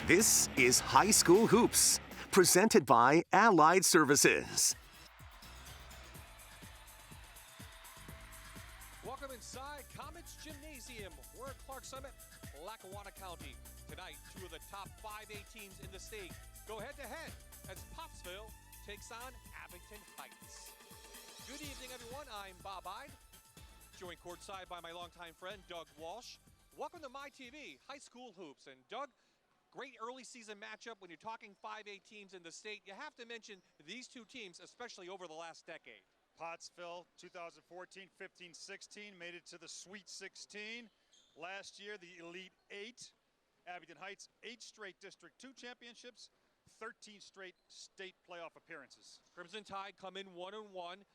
This is High School Hoops, presented by Allied Services. Welcome inside Comets Gymnasium. We're at Clark Summit, Lackawanna County. Tonight, two of the top 5A teams in the state go head-to-head as Pottsville takes on Abington Heights. Good evening, everyone. I'm Bob Ide, joined courtside by my longtime friend, Doug Walsh. Welcome to My TV, High School Hoops. And Doug, great early season matchup. When you're talking 5A teams in the state, you have to mention these two teams, especially over the last decade. Pottsville, 2014, 15, 16, made it to the Sweet 16. Last year, the Elite 8. Abington Heights, 8 straight District 2 championships, 13 straight state playoff appearances. Crimson Tide come in 1-1.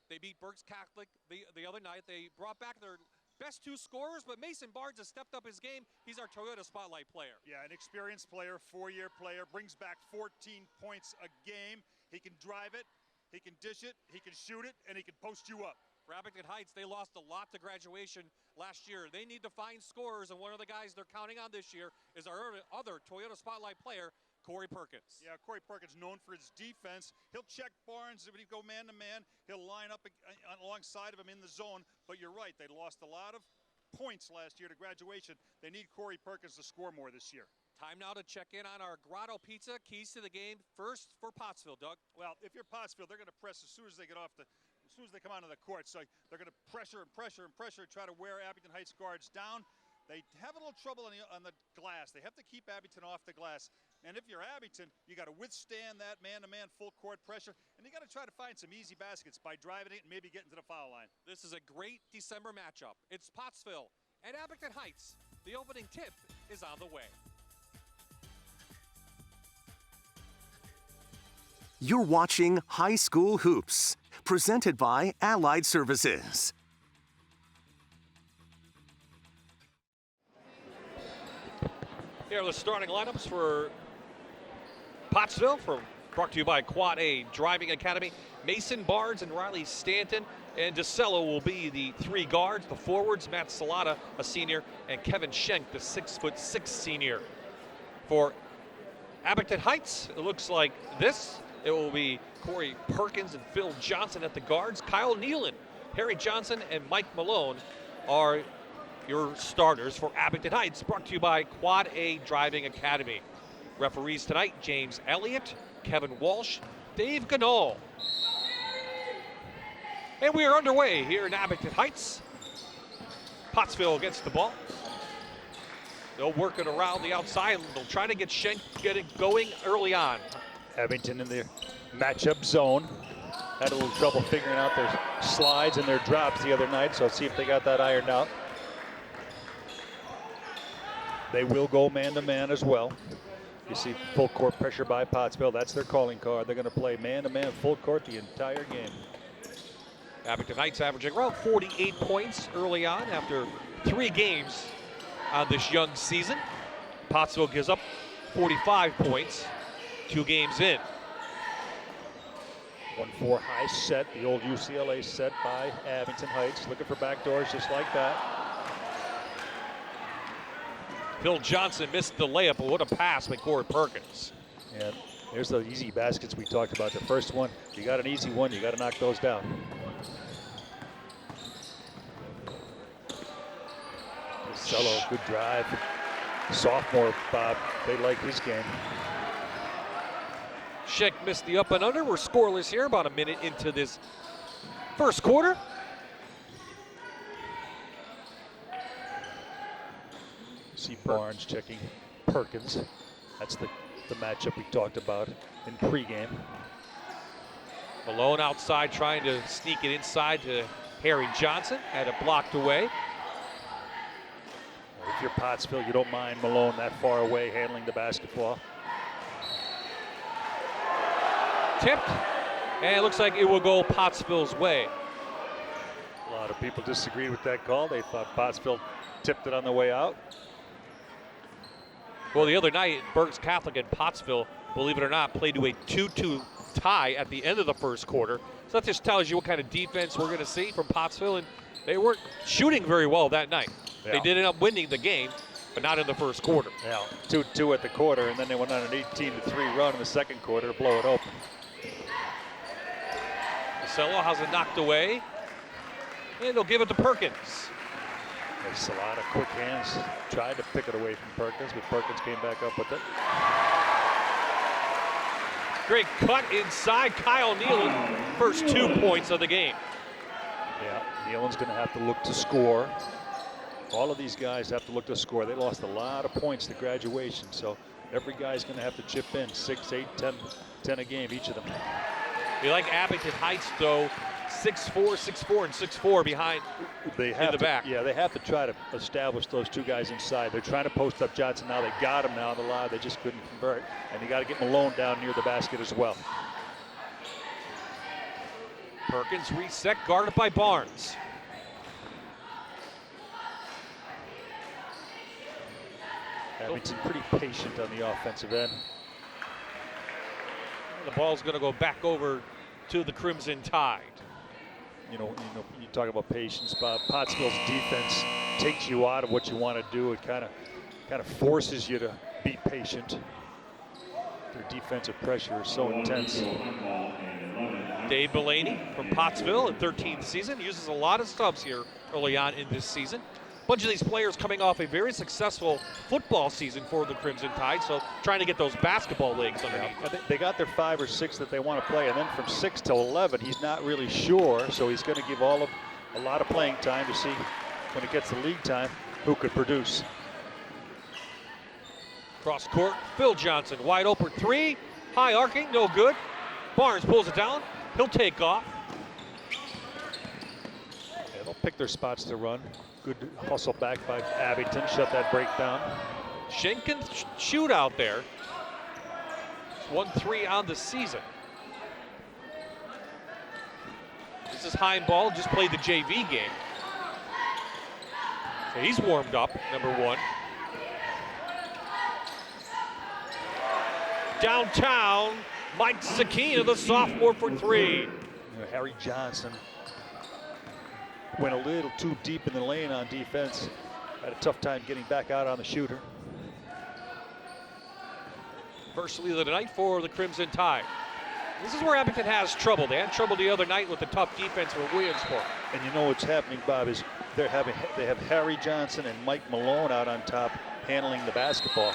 They beat Berks Catholic the other night. They brought back their best two scorers, but Mason Barnes has stepped up his game. He's our Toyota Spotlight player. Yeah, an experienced player, 4-year player, brings back 14 points a game. He can drive it, he can dish it, he can shoot it, and he can post you up. For Abington Heights, they lost a lot to graduation last year. They need to find scorers, and one of the guys they're counting on this year is our other Toyota Spotlight player, Corey Perkins. Yeah, Corey Perkins, known for his defense. He'll check Barnes when he go man-to-man. He'll line up alongside of him in the zone. But you're right, they lost a lot of points last year to graduation. They need Corey Perkins to score more this year. Time now to check in on our Grotto Pizza. Keys to the game first for Pottsville, Doug. Well, if you're Pottsville, they're going to press as soon as they get off as soon as they come onto the court. So they're going to pressure and pressure and pressure, try to wear Abington Heights guards down. They have a little trouble on the glass. They have to keep Abington off the glass. And if you're Abington, you got to withstand that man-to-man full court pressure, and you got to try to find some easy baskets by driving it and maybe getting to the foul line. This is a great December matchup. It's Pottsville and Abington Heights. The opening tip is on the way. You're watching High School Hoops, presented by Allied Services. Here are the starting lineups for Pottsville, brought to you by Quad A Driving Academy. Mason Barnes and Riley Stanton, and DeCello will be the three guards. The forwards, Matt Salata, a senior, and Kevin Schenk, the 6'6" senior. For Abington Heights, it looks like this. It will be Corey Perkins and Phil Johnson at the guards. Kyle Nealon, Harry Johnson, and Mike Malone are your starters for Abington Heights, brought to you by Quad A Driving Academy. Referees tonight, James Elliott, Kevin Walsh, Dave Ganol. And we are underway here in Abington Heights. Pottsville gets the ball. They'll work it around the outside. They'll try to get Schenk getting going early on. Abington in the matchup zone. Had a little trouble figuring out their slides and their drops the other night, so let's see if they got that ironed out. They will go man-to-man as well. You see full court pressure by Pottsville. That's their calling card. They're going to play man-to-man full court the entire game. Abington Heights averaging around 48 points early on after 3 games on this young season. Pottsville gives up 45 points 2 games in. 1-4 high set, the old UCLA set by Abington Heights. Looking for backdoors just like that. Phil Johnson missed the layup, but what a pass by Corey Perkins. And there's the easy baskets we talked about. The first one, you got an easy one, you got to knock those down. DeCello, good drive. Sophomore Bob, they like his game. Schenk missed the up and under. We're scoreless here, about a minute into this first quarter. See Barnes checking Perkins. That's the matchup we talked about in pregame. Malone outside trying to sneak it inside to Harry Johnson. Had it blocked away. If you're Pottsville, you don't mind Malone that far away handling the basketball. Tipped, and it looks like it will go Pottsville's way. A lot of people disagreed with that call. They thought Pottsville tipped it on the way out. Well, the other night, Berks Catholic and Pottsville, believe it or not, played to a 2-2 tie at the end of the first quarter. So that just tells you what kind of defense we're going to see from Pottsville, and they weren't shooting very well that night. Yeah. They did end up winning the game, but not in the first quarter. Yeah, 2-2 at the quarter, and then they went on an 18-3 run in the second quarter to blow it open. DeCello has it knocked away, and they'll give it to Perkins. There's a lot of quick hands. Tried to pick it away from Perkins, but Perkins came back up with it. Great cut inside Kyle Nealon. First 2 points of the game. Yeah, Nealon's going to have to look to score. All of these guys have to look to score. They lost a lot of points to graduation, so every guy's going to have to chip in 6, 8, 10 a game, each of them. We like Abington Heights, though, 6'4", 6'4", and 6'4" behind in the back. Yeah, they have to try to establish those two guys inside. They're trying to post up Johnson now. They got him now on the line. They just couldn't convert. And you got to get Malone down near the basket as well. Perkins reset, guarded by Barnes. Abington pretty patient on the offensive end. The ball's going to go back over to the Crimson Tide. You talk about patience, Bob. Pottsville's defense takes you out of what you want to do. It kind of forces you to be patient. Their defensive pressure is so intense. Dave Mullaney from Pottsville in 13th season uses a lot of subs here early on in this season. A bunch of these players coming off a very successful football season for the Crimson Tide, so trying to get those basketball legs underneath. Yeah, they got their 5 or 6 that they want to play, and then from 6 to 11, he's not really sure, so he's going to give a lot of playing time to see when it gets to league time who could produce. Cross court, Phil Johnson, wide open 3, high arcing, no good. Barnes pulls it down, he'll take off. Yeah, they'll pick their spots to run. Good hustle back by Abington, shut that break down. Schenk can shoot out there. 1-3 on the season. This is Heimball, just played the JV game. So he's warmed up, number 1. Downtown, Mike Sakina, the sophomore, for 3. Harry Johnson went a little too deep in the lane on defense. Had a tough time getting back out on the shooter. First lead of the night for the Crimson Tide. This is where Abington has trouble. They had trouble the other night with the tough defense for Williamsport. And you know what's happening, Bob, is they have Harry Johnson and Mike Malone out on top handling the basketball.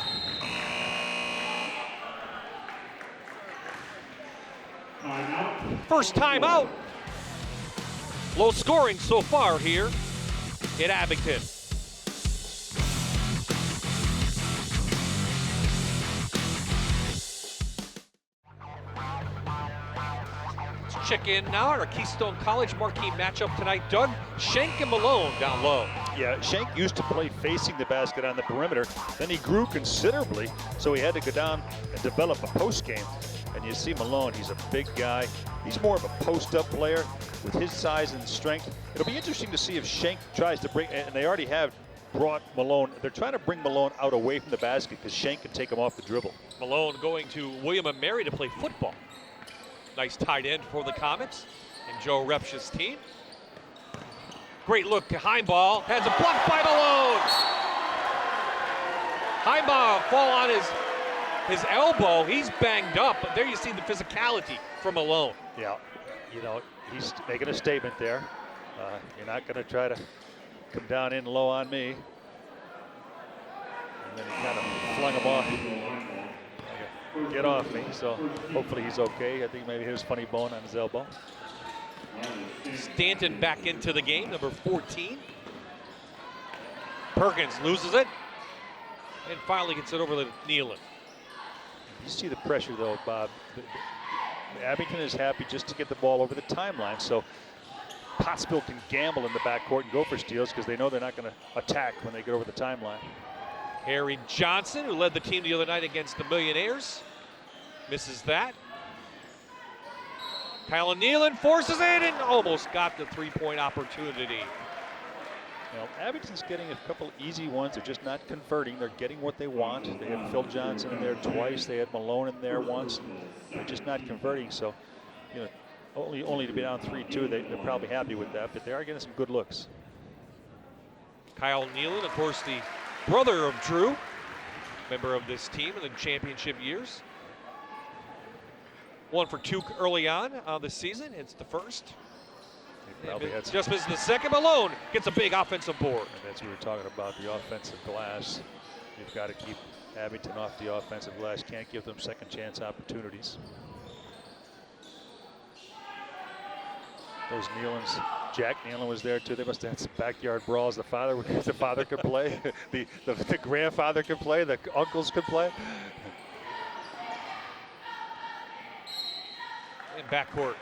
First time out. Low scoring so far here in Abington. Let's check in now on our Keystone College marquee matchup tonight. Doug, Schenk and Malone down low. Yeah, Schenk used to play facing the basket on the perimeter. Then he grew considerably, so he had to go down and develop a post game. And you see Malone, he's a big guy. He's more of a post-up player with his size and strength. It'll be interesting to see if Schenk tries to bring, and they already have brought Malone. They're trying to bring Malone out away from the basket because Schenk can take him off the dribble. Malone going to William & Mary to play football. Nice tight end for the Comets and Joe Repsch's team. Great look to Heimball. Has a block by Malone. Heimball fall on his elbow. He's banged up, but there you see the physicality from Malone. Yeah, he's making a statement there. You're not going to try to come down in low on me. And then he kind of flung him off. Get off me, so hopefully he's okay. I think maybe he was funny bone on his elbow. Stanton back into the game, number 14. Perkins loses it and finally gets it over to Nealon. You see the pressure, though, Bob. Abington is happy just to get the ball over the timeline, so Pottsville can gamble in the backcourt and go for steals because they know they're not going to attack when they get over the timeline. Harry Johnson, who led the team the other night against the Millionaires, misses that. Kyle Nealon forces it and almost got the three-point opportunity. Abington's getting a couple easy ones. They're just not converting. They're getting what they want. They had Phil Johnson in there twice. They had Malone in there once. They're just not converting. So, only to be down 3-2, they're probably happy with that. But they are getting some good looks. Kyle Nealon, of course, the brother of Drew, member of this team in the championship years. 1 for 2 early on this season. It's the first. Just missed the second. Malone gets a big offensive board. And that's what we were talking about, the offensive glass. You've got to keep Abington off the offensive glass. Can't give them second chance opportunities. Those Nealons, Jack Nealon was there too. They must have had some backyard brawls. The father could play, the grandfather could play, the uncles could play. In backcourt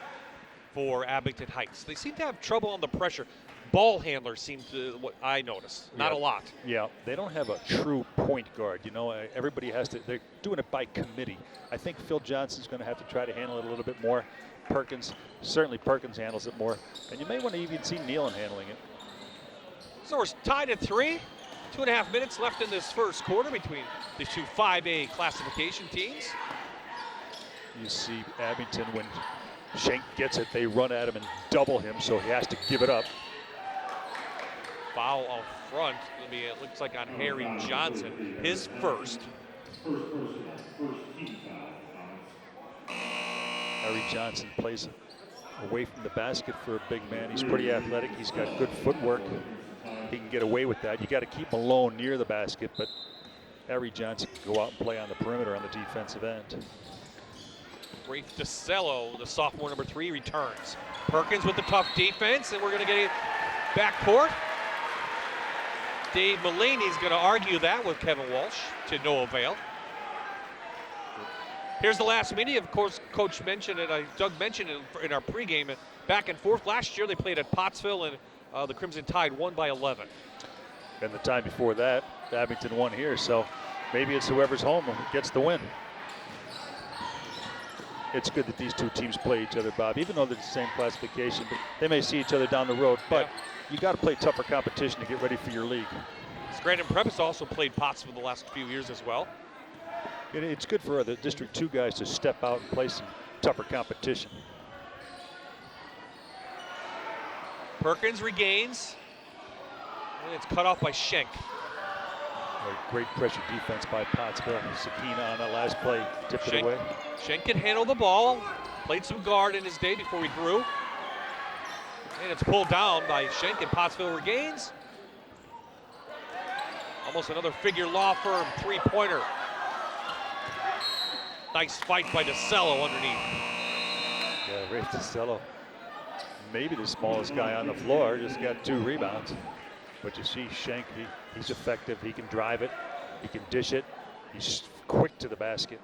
for Abington Heights. They seem to have trouble on the pressure. Ball handlers seem to, what I noticed, not a lot. Yeah, they don't have a true point guard. You know, everybody has to, they're doing it by committee. I think Phil Johnson's going to have to try to handle it a little bit more. Certainly Perkins handles it more. And you may want to even see Nealon handling it. So we're tied at 3. 2.5 minutes left in this first quarter between these two 5A classification teams. You see Abington, when Schenk gets it, they run at him and double him, so he has to give it up. Foul up front. It looks like on Harry Johnson, his first. Harry Johnson plays away from the basket for a big man. He's pretty athletic. He's got good footwork. He can get away with that. You got to keep Malone near the basket, but Harry Johnson can go out and play on the perimeter on the defensive end. Rafe DeCello, the sophomore number 3, returns. Perkins with the tough defense, and we're going to get it backcourt. Dave Mulaney's going to argue that with Kevin Walsh to no avail. Here's the last meeting. Of course, Coach mentioned it, Doug mentioned it in our pregame. Back and forth. Last year they played at Pottsville, and the Crimson Tide won by 11. And the time before that, Abington won here, so maybe it's whoever's home who gets the win. It's good that these two teams play each other, Bob, even though they're the same classification, but they may see each other down the road. But you got to play tougher competition to get ready for your league. Scranton Prep has also played Pottsville the last few years as well. It's good for the District 2 guys to step out and play some tougher competition. Perkins regains, and it's cut off by Schenk. Great pressure defense by Pottsville. Sakina on that last play, tipped it away. Schenk can handle the ball. Played some guard in his day before he grew. And it's pulled down by Schenk, and Pottsville regains. Almost another Figure Law Firm three-pointer. Nice fight by DeCello underneath. Yeah, Rafe DeCello, maybe the smallest guy on the floor, just got 2 rebounds. But you see Schenk, he's effective. He can drive it. He can dish it. He's quick to the basket.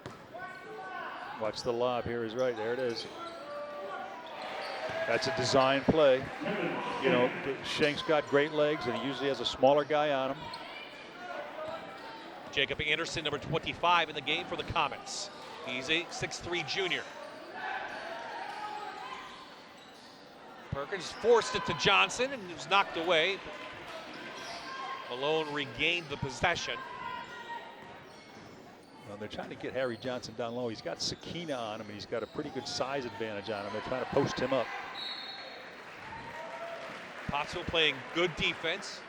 Watch the lob here is right. There it is. That's a design play. You know, Schenk's got great legs, and he usually has a smaller guy on him. Jacob Anderson, number 25 in the game for the Comets. He's a 6'3" junior. Perkins forced it to Johnson, and it was knocked away. Malone regained the possession. Well, they're trying to get Harry Johnson down low. He's got Sakina on him, and he's got a pretty good size advantage on him. They're trying to post him up. Pottsville playing good defense.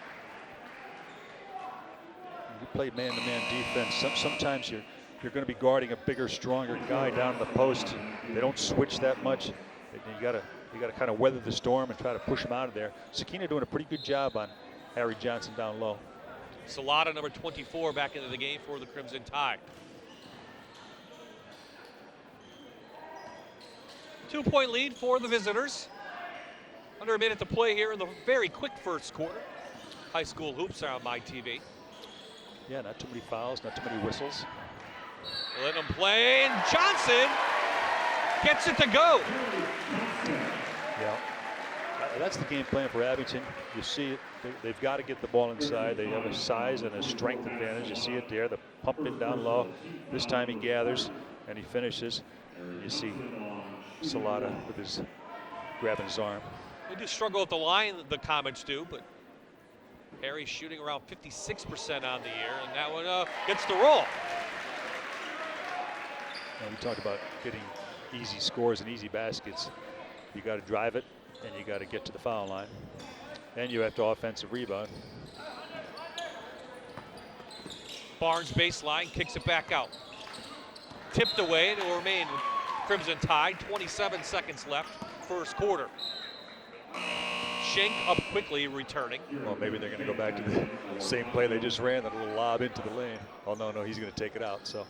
You play man-to-man defense. Sometimes you're going to be guarding a bigger, stronger guy down in the post. They don't switch that much. You got to kind of weather the storm and try to push him out of there. Sakina doing a pretty good job on Harry Johnson down low. Salata, number 24, back into the game for the Crimson Tide. 2-point lead for the visitors. Under a minute to play here in the very quick first quarter. High school hoops are on my TV. Yeah, not too many fouls, not too many whistles. Let him play, and Johnson gets it to go. Yeah, that's the game plan for Abington. You see it. They've got to get the ball inside. They have a size and a strength advantage. You see it there, the pump in down low. This time he gathers and he finishes. You see Salata with his grabbing his arm. They do struggle at the line, the Comets do, but Harry shooting around 56% on the year, and that one gets the roll. Now we talked about getting easy scores and easy baskets. You got to drive it, and you got to get to the foul line. And you have to offensive rebound. Barnes baseline, kicks it back out. Tipped away, it will remain Crimson Tide. 27 seconds left, first quarter. Schenk up quickly, returning. Well, maybe they're going to go back to the same play they just ran, that little lob into the lane. Oh, no, he's going to take it out. So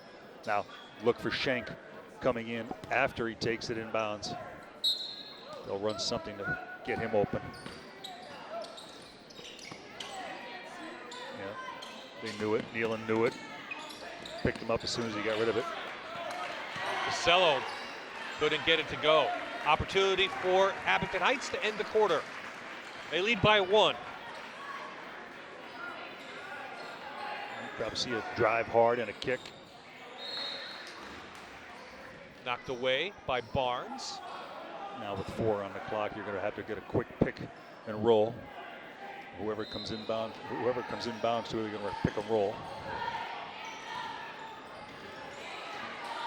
now look for Schenk coming in after he takes it inbounds. They'll run something to get him open. Yeah, they knew it. Nealon knew it. Picked him up as soon as he got rid of it. DeCello couldn't get it to go. Opportunity for Abington Heights to end the quarter. They lead by 1. You probably see a drive hard and a kick. Knocked away by Barnes. Now with 4 on the clock, you're going to have to get a quick pick and roll. Whoever comes inbounds to it, they're going to pick and roll.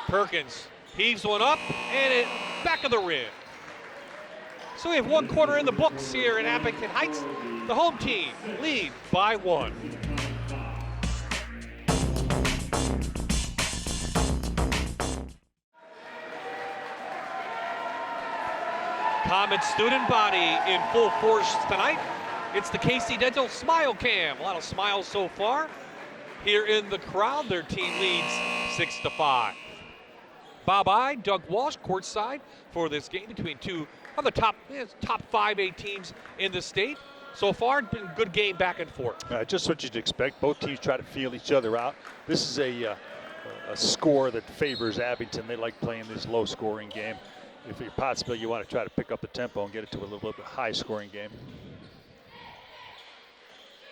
Perkins heaves one up and it back of the rim. So we have 1 quarter in the books here in Abington Heights. The home team lead by 1. Common student body in full force tonight. It's the KC Dental Smile Cam. A lot of smiles so far. Here in the crowd, their team leads 6-5. Bob I, Doug Walsh, courtside for this game between two of the top 5A teams in the state. So far, it's been a good game back and forth. Just what you'd expect. Both teams try to feel each other out. This is a score that favors Abington. They like playing this low-scoring game. If you're Pottsville, you want to try to pick up the tempo and get it to a little bit high-scoring game.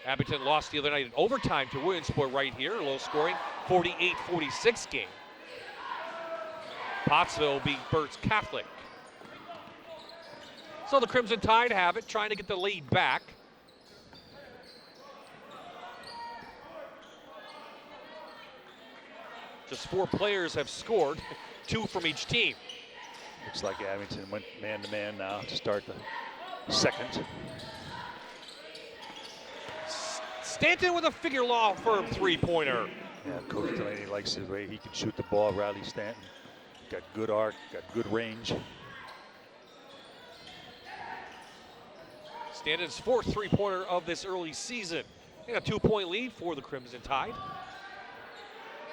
Abington lost the other night in overtime to Williamsport right here. Low-scoring, 48-46 game. Pottsville beat Burt's Catholic. So the Crimson Tide have it, trying to get the lead back. Just 4 players have scored, 2 from each team. Looks like Abington went man-to-man now to start the second. Stanton with a figure law for a 3-pointer. Yeah, Coach Delaney likes the way he can shoot the ball. Riley Stanton got good arc, got good range. Stanton's 4th 3-pointer of this early season. And a 2-point lead for the Crimson Tide.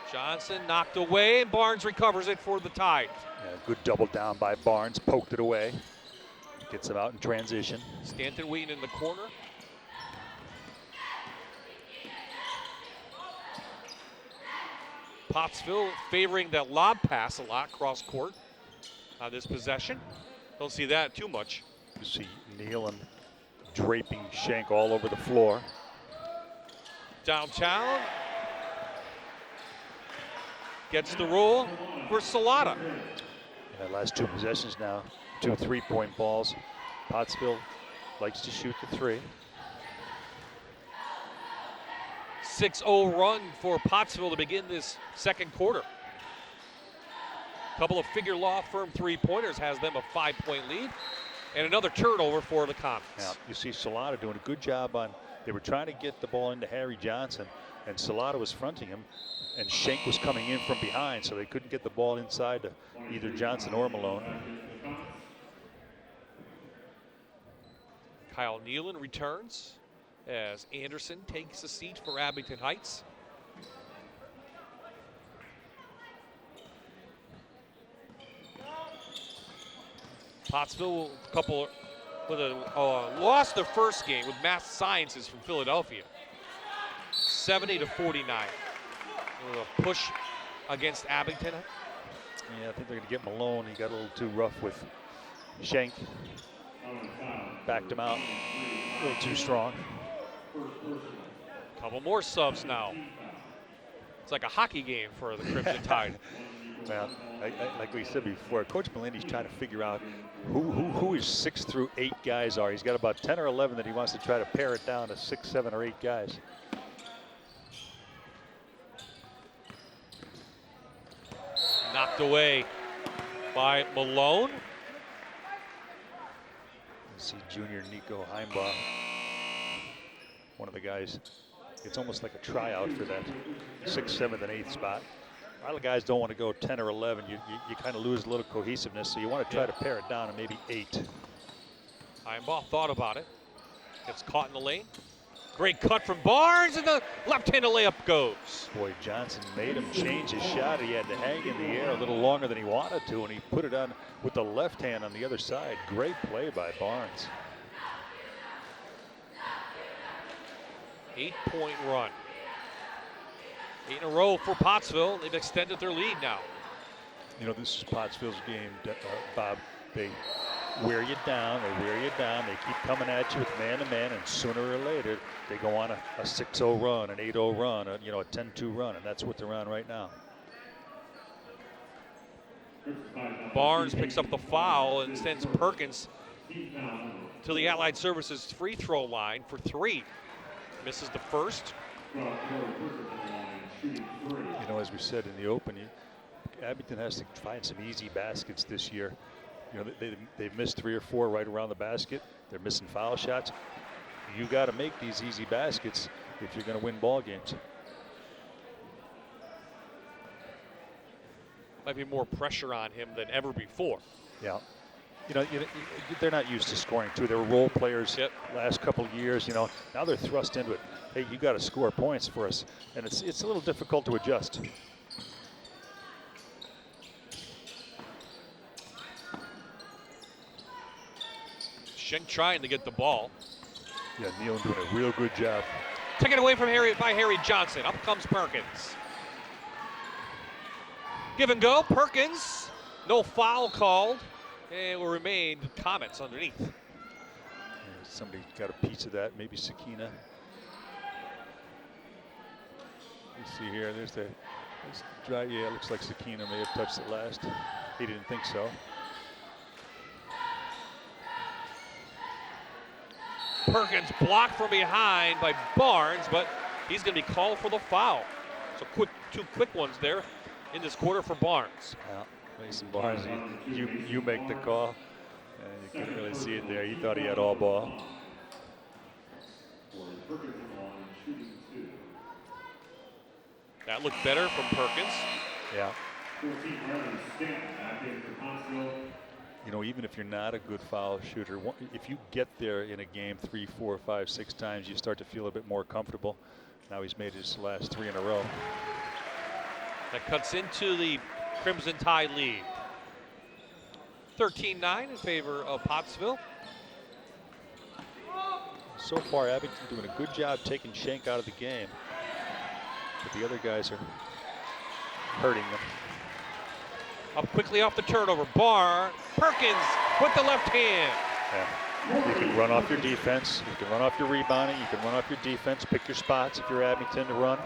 Johnson knocked away, and Barnes recovers it for the Tide. Yeah, good double down by Barnes, poked it away. Gets him out in transition. Stanton waiting in the corner. Pottsville favoring that lob pass a lot cross court on this possession. Don't see that too much. You see Nealon draping Schenk all over the floor. Downtown. Gets the roll for Salata. Yeah, last 2 possessions now, 2 3-point balls. Pottsville likes to shoot the 3. 6-0 run for Pottsville to begin this second quarter. Couple of figure law firm 3-pointers has them a 5-point lead. And another turnover for the Comets. Now, you see Salata doing a good job on, they were trying to get the ball into Harry Johnson, and Salata was fronting him, and Schenk was coming in from behind, so they couldn't get the ball inside to either Johnson or Malone. Kyle Nealon returns as Anderson takes a seat for Abington Heights. Pottsville lost their first game with Math Sciences from Philadelphia, 70-49. A push against Abington. Yeah, I think they're going to get Malone. He got a little too rough with Schenk. Backed him out a little too strong. Couple more subs now. It's like a hockey game for the Crimson Tide. Well, like we said before, Coach Mulaney's trying to figure out who his 6 through 8 guys are. He's got about 10 or 11 that he wants to try to pare it down to 6, 7, or 8 guys. Knocked away by Malone. You see junior Nico Heimbaugh, one of the guys It's almost like a tryout for that 6th, 7th, and 8th spot. A lot of guys don't want to go 10 or 11. You kind of lose a little cohesiveness, so you want to try to pare it down to maybe 8. Heimbach thought about it. Gets caught in the lane. Great cut from Barnes, and the left-handed layup goes. Boy, Johnson made him change his shot. He had to hang in the air a little longer than he wanted to, and he put it on with the left hand on the other side. Great play by Barnes. 8-point run. 8 in a row for Pottsville. They've extended their lead now. You know, this is Pottsville's game, Bob. They wear you down, they keep coming at you with man-to-man, and sooner or later, they go on a 6-0 run, an 8-0 run, a 10-2 run, and that's what they're on right now. Barnes picks up the foul and sends Perkins to the Allied Services free throw line for 3. Misses the first. You know, as we said in the open, Abington has to find some easy baskets this year. You know, they've missed 3 or 4 right around the basket. They're missing foul shots. You got to make these easy baskets if you're going to win ball games. Might be more pressure on him than ever before. Yeah. You know, they're not used to scoring too. They were role players last couple of years. You know, now they're thrust into it. Hey, you got to score points for us, and it's a little difficult to adjust. Schenk trying to get the ball. Yeah, Nealon doing a real good job. Taken away from Harry Johnson. Up comes Perkins. Give and go. Perkins. No foul called. And will remain comments underneath. Somebody got a piece of that. Maybe Sakina. You see here. There's the dry. Yeah, it looks like Sakina may have touched it last. He didn't think so. Perkins blocked from behind by Barnes, but he's going to be called for the foul. So 2 quick ones there in this quarter for Barnes. Yeah, Mason Barnes, you make the call. And you couldn't really see it there. You thought he had all ball. That looked better from Perkins. Yeah. You know, even if you're not a good foul shooter, if you get there in a game 3, 4, 5, 6 times, you start to feel a bit more comfortable. Now he's made his last 3 in a row. That cuts into the Crimson Tide lead. 13-9 in favor of Pottsville. So far, Abington doing a good job taking Schenk out of the game. But the other guys are hurting them. Up quickly off the turnover. Perkins with the left hand. Yeah. You can run off your defense. You can run off your rebounding. You can run off your defense. Pick your spots if you're Abington to run.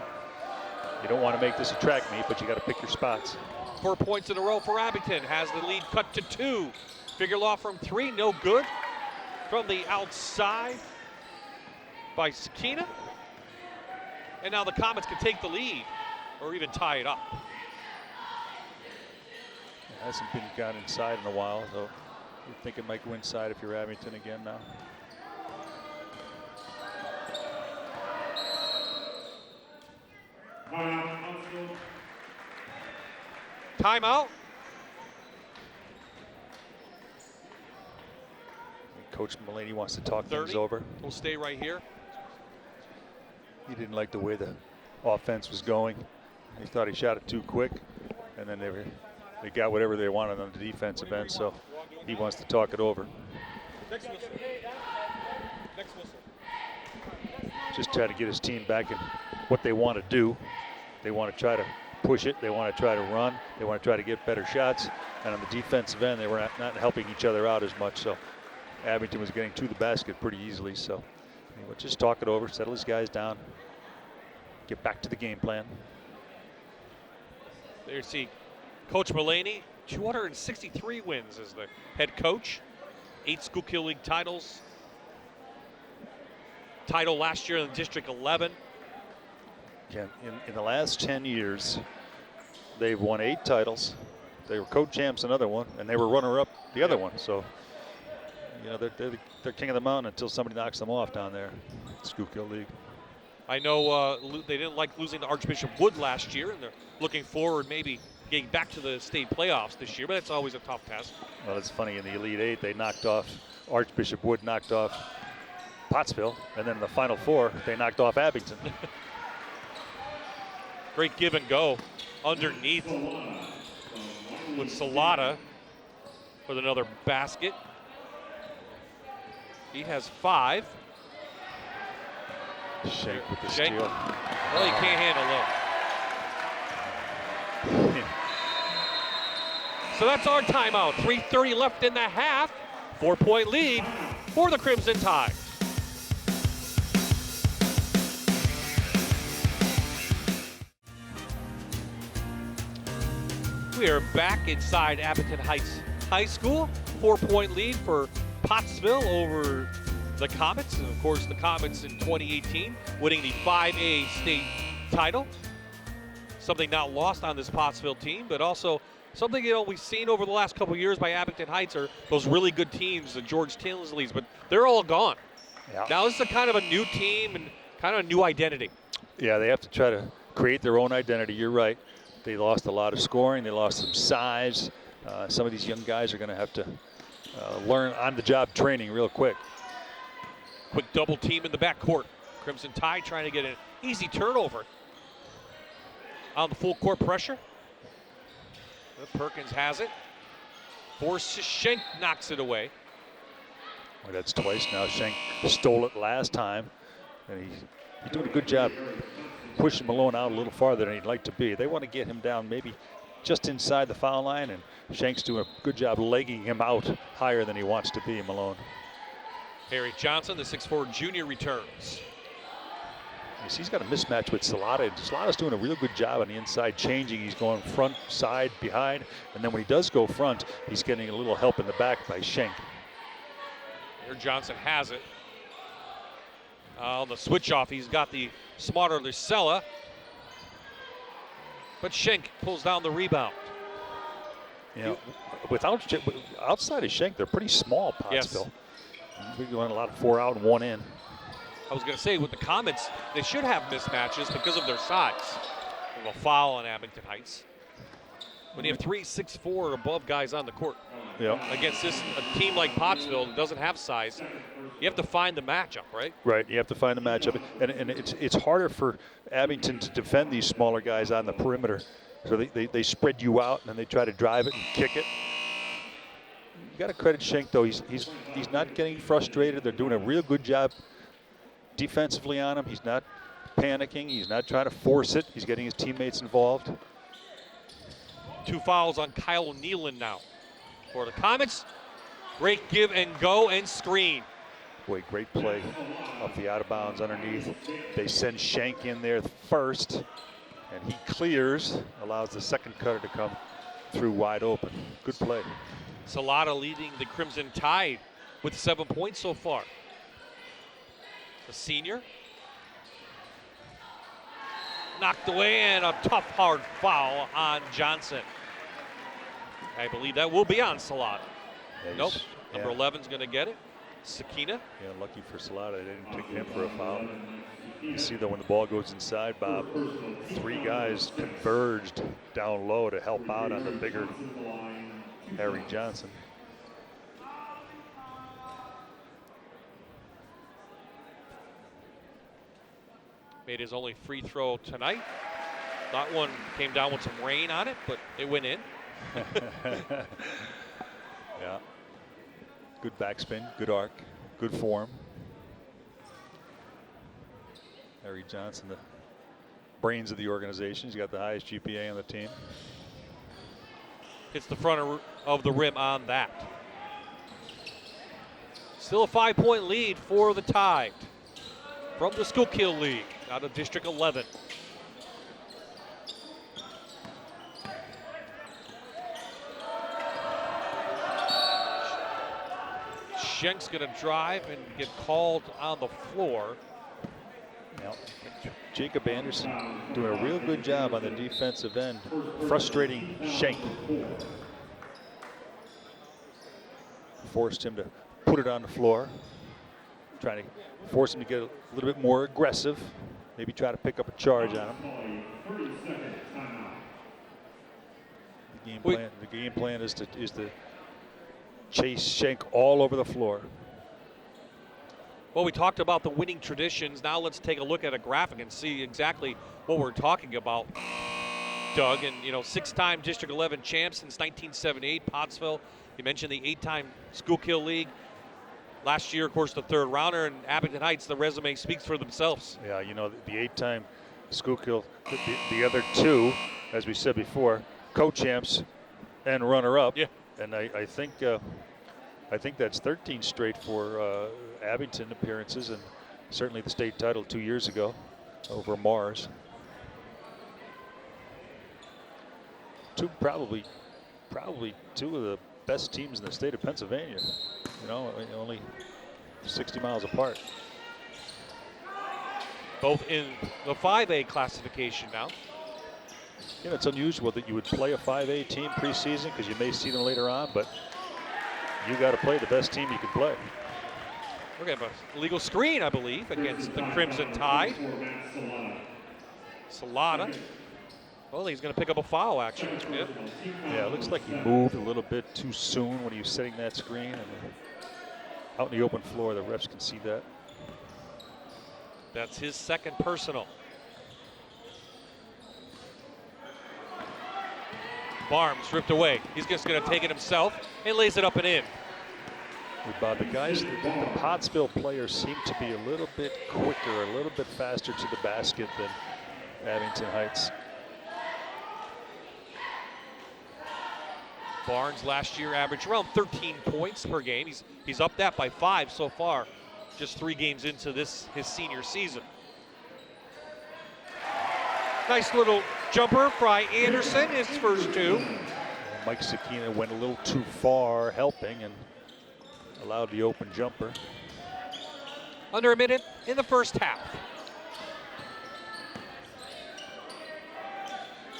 You don't want to make this a track meet, but you got to pick your spots. 4 points in a row for Abington. Has the lead cut to 2. Figueroa from 3, no good. From the outside by Sakina. And now the Comets can take the lead or even tie it up. It hasn't been gone inside in a while, so you think it might go inside if you're Abington again now. Timeout. Coach Mulaney wants to talk things over. We'll stay right here. He didn't like the way the offense was going. He thought he shot it too quick, and then they got whatever they wanted on the defensive end, so he wants to talk it over. Next whistle. Next whistle. Just try to get his team back in what they want to do. They want to try to push it. They want to try to run. They want to try to get better shots. And on the defensive end, they were not helping each other out as much. So Abington was getting to the basket pretty easily. So anyway, just talk it over, settle his guys down, get back to the game plan. There you see Coach Mulaney, 263 wins as the head coach. 8 Schuylkill League titles. Title last year in District 11. Yeah, in the last 10 years, they've won 8 titles. They were co-champs another one, and they were runner-up the other one. So, you know, they're king of the mountain until somebody knocks them off down there, Schuylkill League. I know they didn't like losing to Archbishop Wood last year, and they're looking forward maybe getting back to the state playoffs this year, but it's always a tough test. Well, it's funny, in the Elite Eight, they knocked off, Archbishop Wood knocked off Pottsville, and then in the Final Four, they knocked off Abington. Great give and go underneath with Salata with another basket. He has 5. Shank with the Shank. steal. Well, he can't handle it. So that's our timeout. 3:30 left in the half. 4-point lead for the Crimson Tide. We are back inside Abington Heights High School. 4-point lead for Pottsville over the Comets. And of course, the Comets in 2018 winning the 5A state title. Something not lost on this Pottsville team, but also something we've seen over the last couple of years by Abington Heights are those really good teams, the George Tinsley's, but they're all gone. Yeah. Now this is a kind of a new team and kind of a new identity. Yeah, they have to try to create their own identity. You're right. They lost a lot of scoring. They lost some size. Some of these young guys are going to have to learn on-the-job training real quick. Quick double team in the backcourt. Crimson Tide trying to get an easy turnover. On the full court pressure. Perkins has it. Forces Schenk, knocks it away. Well, that's twice now. Schenk stole it last time. And he's doing a good job pushing Malone out a little farther than he'd like to be. They want to get him down maybe just inside the foul line, and Schenk's doing a good job legging him out higher than he wants to be, Malone. Harry Johnson, the 6'4" junior, returns. He's got a mismatch with Salata. Salata's doing a real good job on the inside changing. He's going front, side, behind, and then when he does go front, he's getting a little help in the back by Schenk. Here Johnson has it. On the switch off, he's got the smarter Lucella. But Schenk pulls down the rebound. You know, outside of Schenk, they're pretty small, Pottsville. Yes. We're doing a lot of 4 out and 1 in. I was going to say, with the Comets, they should have mismatches because of their size. A little foul on Abington Heights. When you have 3, 6, 4 above guys on the court. Yep. Against a team like Pottsville that doesn't have size, you have to find the matchup, right? Right, you have to find the matchup. And it's harder for Abington to defend these smaller guys on the perimeter. So they spread you out, and then they try to drive it and kick it. You got to credit Schenk, though. He's not getting frustrated. They're doing a real good job defensively on him. He's not panicking. He's not trying to force it. He's getting his teammates involved. 2 fouls on Kyle Nealon now for the Comets. Great give and go and screen. Boy, great play off the out of bounds underneath. They send Schenk in there first, and he clears, allows the second cutter to come through wide open. Good play. Salata leading the Crimson Tide with 7 points so far. The senior. Knocked away, and a tough, hard foul on Johnson. I believe that will be on Salata. Yeah, nope, number 11's going to get it. Sakina. Yeah, lucky for Salata, they didn't take him for a foul. You see, though, when the ball goes inside, Bob, 3 guys converged down low to help out on the bigger Harry Johnson. Made his only free throw tonight. That one came down with some rain on it, but it went in. Yeah. Good backspin, good arc, good form. Harry Johnson, the brains of the organization. He's got the highest GPA on the team. Hits the front of the rim on that. Still a 5-point lead for the Tide from the Schuylkill League out of District 11. Schenk's going to drive and get called on the floor. Now, Jacob Anderson doing a real good job on the defensive end, frustrating Schenk. Forced him to put it on the floor, trying to force him to get a little bit more aggressive. maybe try to pick up a charge on him. The game plan is to chase Schenk all over the floor. Well, we talked about the winning traditions. Now let's take a look at a graphic and see exactly what we're talking about, Doug. And, 6-time District 11 champs since 1978, Pottsville. You mentioned the 8-time Schuylkill League. Last year, of course, the 3rd rounder. And Abington Heights, the resume speaks for themselves. Yeah, the 8-time Schuylkill, the other 2, as we said before, co-champs and runner-up. Yeah. And I think that's 13 straight for Abington appearances, and certainly the state title 2 years ago over Mars. Probably 2 of the best teams in the state of Pennsylvania. Only 60 miles apart. Both in the 5A classification now. It's unusual that you would play a 5A team preseason because you may see them later on, but you got to play the best team you can play. We're going to have a legal screen, I believe, against the Crimson Tide. Salata. Well, he's going to pick up a foul, actually. Yeah, it looks like he moved a little bit too soon when he was setting that screen. And out in the open floor, the refs can see that. That's his 2nd personal. Barnes ripped away. He's just going to take it himself and lays it up and in. Bob, the Pottsville players seem to be a little bit quicker, a little bit faster to the basket than Abington Heights. Barnes last year averaged around 13 points per game. He's up that by 5 so far, just 3 games into his senior season. Nice little jumper by Anderson, his first 2. Mike Sakina went a little too far helping and allowed the open jumper. Under a minute in the first half.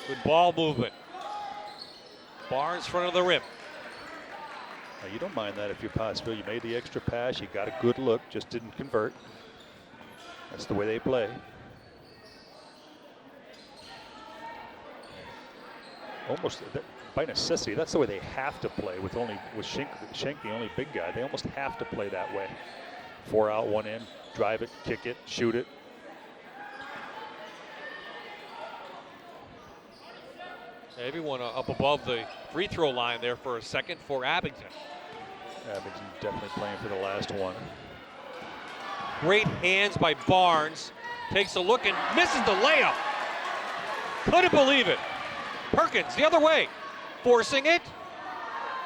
Good ball movement. Barnes front of the rim. Now, you don't mind that if you're Pottsville. You made the extra pass. You got a good look, just didn't convert. That's the way they play. Almost by necessity, that's the way they have to play with Schenk the only big guy. They almost have to play that way. 4 out, 1 in, drive it, kick it, shoot it. Everyone up above the free throw line there for a second for Abington. Abington definitely playing for the last one. Great hands by Barnes. Takes a look and misses the layup. Couldn't believe it. Perkins the other way. Forcing it.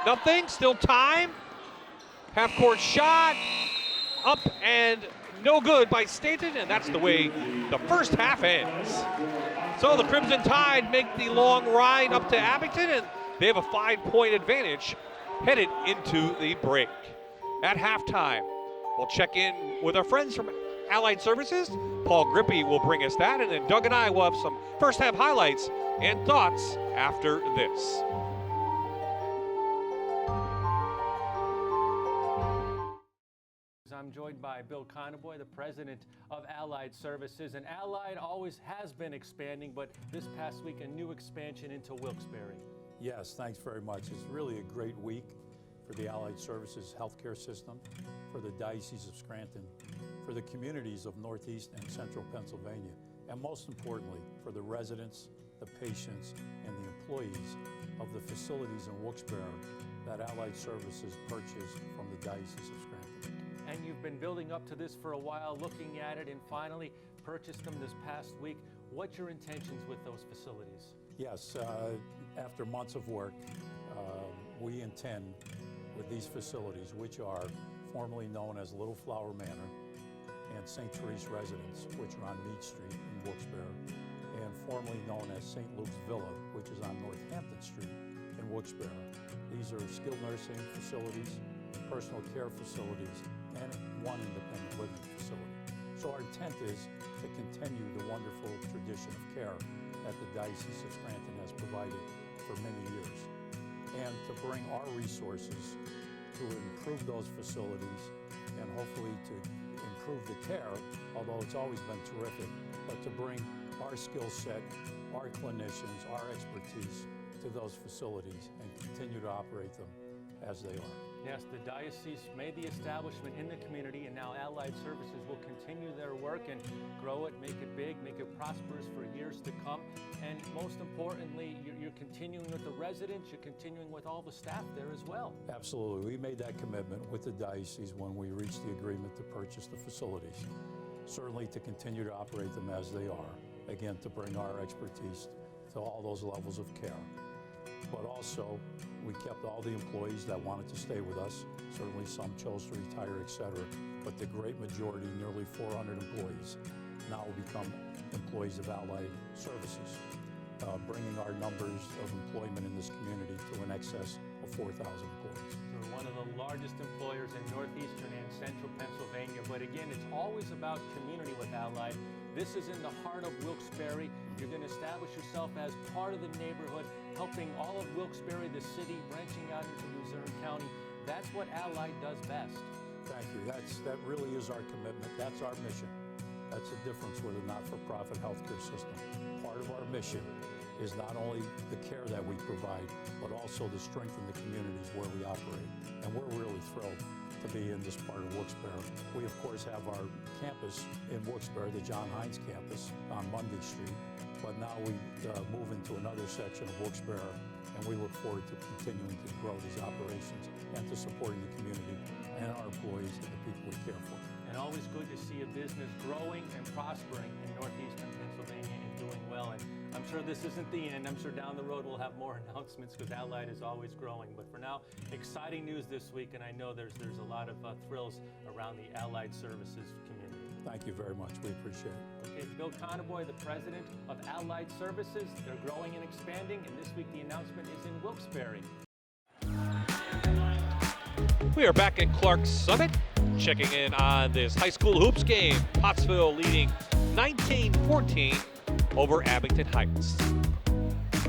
Nothing. Still time. Half-court shot. Up and no good by Stanton. And that's the way the first half ends. So the Crimson Tide make the long ride up to Abington, and they have a 5-point advantage headed into the break. At halftime, we'll check in with our friends from Allied Services. Paul Grippy will bring us that, and then Doug and I will have some first half highlights and thoughts after this. I'm joined by Bill Conaboy, the president of Allied Services. And Allied always has been expanding, but this past week, a new expansion into Wilkes-Barre. Yes, thanks very much. It's really a great week for the Allied Services healthcare system, for the Diocese of Scranton, for the communities of Northeast and Central Pennsylvania, and most importantly, for the residents, the patients, and the employees of the facilities in Wilkes-Barre that Allied Services purchased from the Diocese of Scranton. And you've been building up to this for a while, looking at it, and finally purchased them this past week. What's your intentions with those facilities? Yes, after months of work, we intend with these facilities, which are formerly known as Little Flower Manor and St. Therese Residence, which are on Meade Street in Wilkes-Barre, and formerly known as St. Luke's Villa, which is on Northampton Street in Wilkes-Barre. These are skilled nursing facilities, personal care facilities, and one independent living facility. So our intent is to continue the wonderful tradition of care that the Diocese of Scranton has provided for many years, and to bring our resources to improve those facilities and hopefully to improve the care, although it's always been terrific, but to bring our skill set, our clinicians, our expertise to those facilities and continue to operate them as they are. Yes, the diocese made the establishment in the community, and now Allied Services will continue their work and grow it, make it big, make it prosperous for years to come. And most importantly, you're continuing with the residents, you're continuing with all the staff there as well. Absolutely. We made that commitment with the diocese when we reached the agreement to purchase the facilities. Certainly to continue to operate them as they are. Again, to bring our expertise to all those levels of care. But also, we kept all the employees that wanted to stay with us. Certainly some chose to retire, etc. But the great majority, nearly 400 employees, now will become employees of Allied Services, bringing our numbers of employment in this community to an excess of 4,000 employees. We're one of the largest employers in northeastern and central Pennsylvania. But again, it's always about community with Allied. This is in the heart of Wilkes-Barre. You're going to establish yourself as part of the neighborhood, helping all of Wilkes-Barre, the city, branching out into Luzerne County. That's what Allied does best. Thank you. That really is our commitment. That's our mission. That's the difference with a not-for-profit healthcare system. Part of our mission is not only the care that we provide, but also to strengthen the communities where we operate. And we're really thrilled to be in this part of Wilkes-Barre. We, of course, have our campus in Wilkes-Barre, the John Hines campus on Monday Street. But now we move into another section of Wilkes-Barre, and we look forward to continuing to grow these operations and to supporting the community and our employees and the people we care for. And always good to see a business growing and prospering in northeastern Pennsylvania and doing well. And I'm sure this isn't the end. I'm sure down the road we'll have more announcements because Allied is always growing. But for now, exciting news this week, and I know there's a lot of thrills around the Allied Services community. Thank you very much. We appreciate it. Okay, Bill Conboy, the president of Allied Services. They're growing and expanding, and this week the announcement is in Wilkes-Barre. We are back in Clark's Summit, checking in on this high school hoops game. Pottsville leading 19-14 over Abington Heights.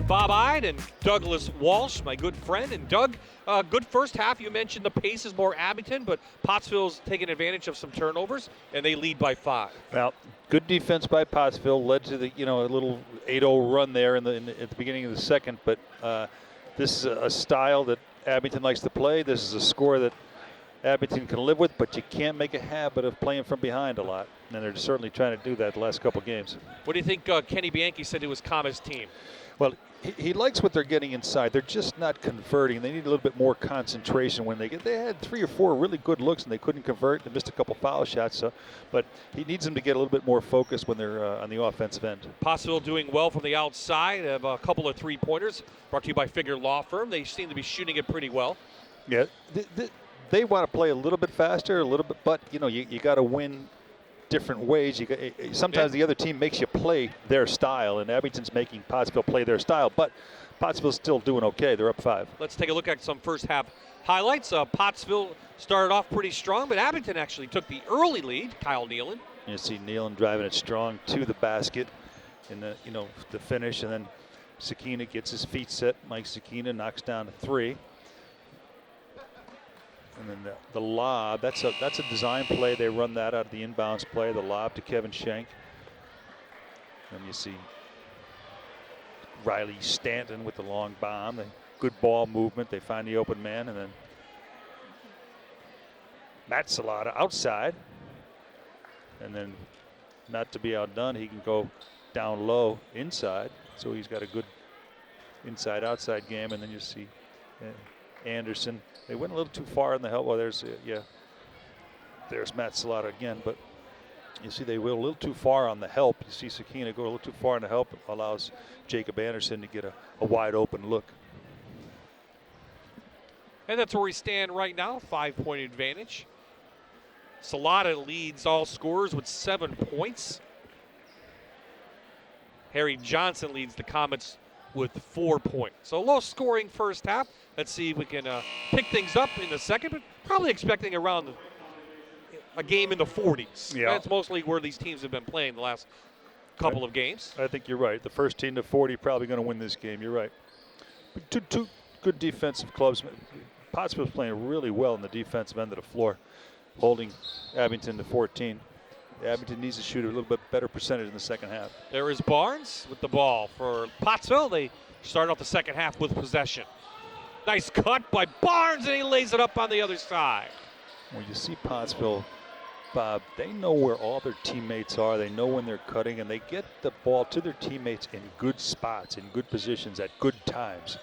Bob Ide and Douglas Walsh, my good friend. And Doug, good first half. You mentioned the pace is more Abington, but Pottsville's taking advantage of some turnovers, and they lead by 5. Well, good defense by Pottsville led to the a little 8-0 run there at the beginning of the second. But this is a style that Abington likes to play. This is a score that Abington can live with, but you can't make a habit of playing from behind a lot. And they're certainly trying to do that the last couple games. What do you think Kenny Bianchi said to his Commas team? Well, he likes what they're getting inside. They're just not converting. They need a little bit more concentration when they get. They had 3 or 4 really good looks and they couldn't convert. They missed a couple foul shots. But he needs them to get a little bit more focused when they're on the offensive end. Pottsville doing well from the outside. Have a couple of 3-pointers brought to you by Figure Law Firm. They seem to be shooting it pretty well. Yeah, they want to play a little bit faster, a little bit, but you got to win different ways. Sometimes the other team makes you play their style, and Abington's making Pottsville play their style, but Pottsville's still doing okay. They're up 5. Let's take a look at some first half highlights. Pottsville started off pretty strong, but Abington actually took the early lead. Kyle Nealon. You see Nealon driving it strong to the basket in the the finish, and then Sakina gets his feet set. Mike Sakina knocks down a 3. And then the lob, that's a design play. They run that out of the inbounds play, the lob to Kevin Schenk. And you see Riley Stanton with the long bomb. Good ball movement. They find the open man, and then Matt Salata outside. And then, not to be outdone, he can go down low inside. So he's got a good inside-outside game. And then you see Anderson. They went a little too far in the help. Well, there's Matt Salata again, but you see they went a little too far on the help. You see Sakina go a little too far in the help. It allows Jacob Anderson to get a wide open look. And that's where we stand right now, 5-point advantage. Salata leads all scorers with 7 points. Harry Johnson leads the Comets with 4 points. So low scoring first half. Let's see if we can pick things up in the second, but probably expecting around a game in the 40s. Yeah. That's mostly where these teams have been playing the last couple of games. I think you're right. The first team to 40 probably going to win this game. You're right. But two good defensive clubs. Pottsville's playing really well in the defensive end of the floor, holding Abington to 14. Abington needs to shoot a little bit better percentage in the second half. There is Barnes with the ball for Pottsville. They start off the second half with possession. Nice cut by Barnes, and he lays it up on the other side. When you see Pottsville, Bob, they know where all their teammates are. They know when they're cutting, and they get the ball to their teammates in good spots, in good positions, at good times.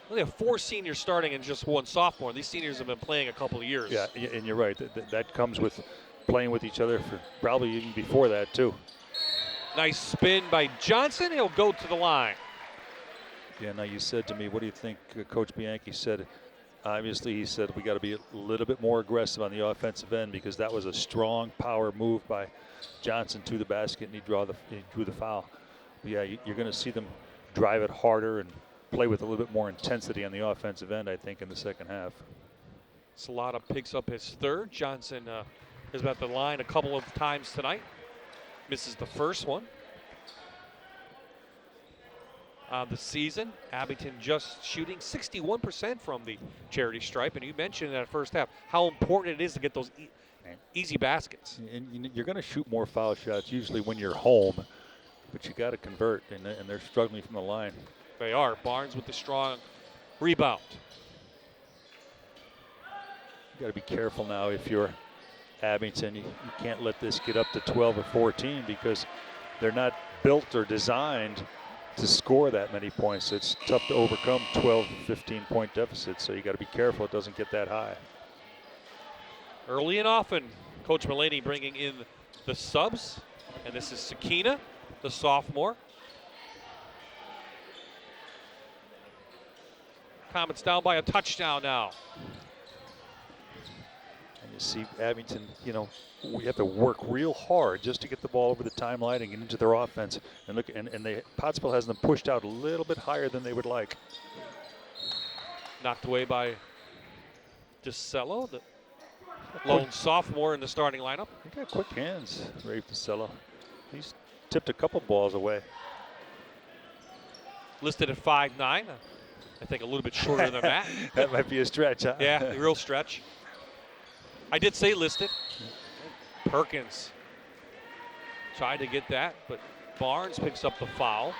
Well, they have 4 seniors starting and just 1 sophomore. These seniors have been playing a couple of years. Yeah, and you're right. That comes with playing with each other for probably even before that, too. Nice spin by Johnson. He'll go to the line. Yeah, now you said to me, what do you think Coach Bianchi said? Obviously, he said we got to be a little bit more aggressive on the offensive end because that was a strong power move by Johnson to the basket, and he drew the foul. But yeah, you're going to see them drive it harder and play with a little bit more intensity on the offensive end, I think, in the second half. Salata picks up his 3rd. Johnson has been at the line a couple of times tonight. Misses the first one. The season, Abington just shooting 61% from the charity stripe, and you mentioned in that first half how important it is to get those easy baskets. And you're going to shoot more foul shots usually when you're home, but you got to convert, and they're struggling from the line. They are. Barnes with the strong rebound. You got to be careful now if you're Abington. You can't let this get up to 12 or 14 because they're not built or designed to score that many points. It's tough to overcome 12, 15-point deficits, so you got to be careful it doesn't get that high. Early and often, Coach Mulaney bringing in the subs, and this is Sakina, the sophomore. Comets down by a touchdown now. And you see Abington, we have to work real hard just to get the ball over the timeline and get into their offense. And look, and Pottsville has them pushed out a little bit higher than they would like. Knocked away by DeCello, the lone sophomore in the starting lineup. He got quick hands, Rafe DeCello. He's tipped a couple balls away. Listed at 5'9". I think a little bit shorter than that. That might be a stretch, huh? Yeah, a real stretch. I did say listed. Perkins tried to get that, but Barnes picks up the foul.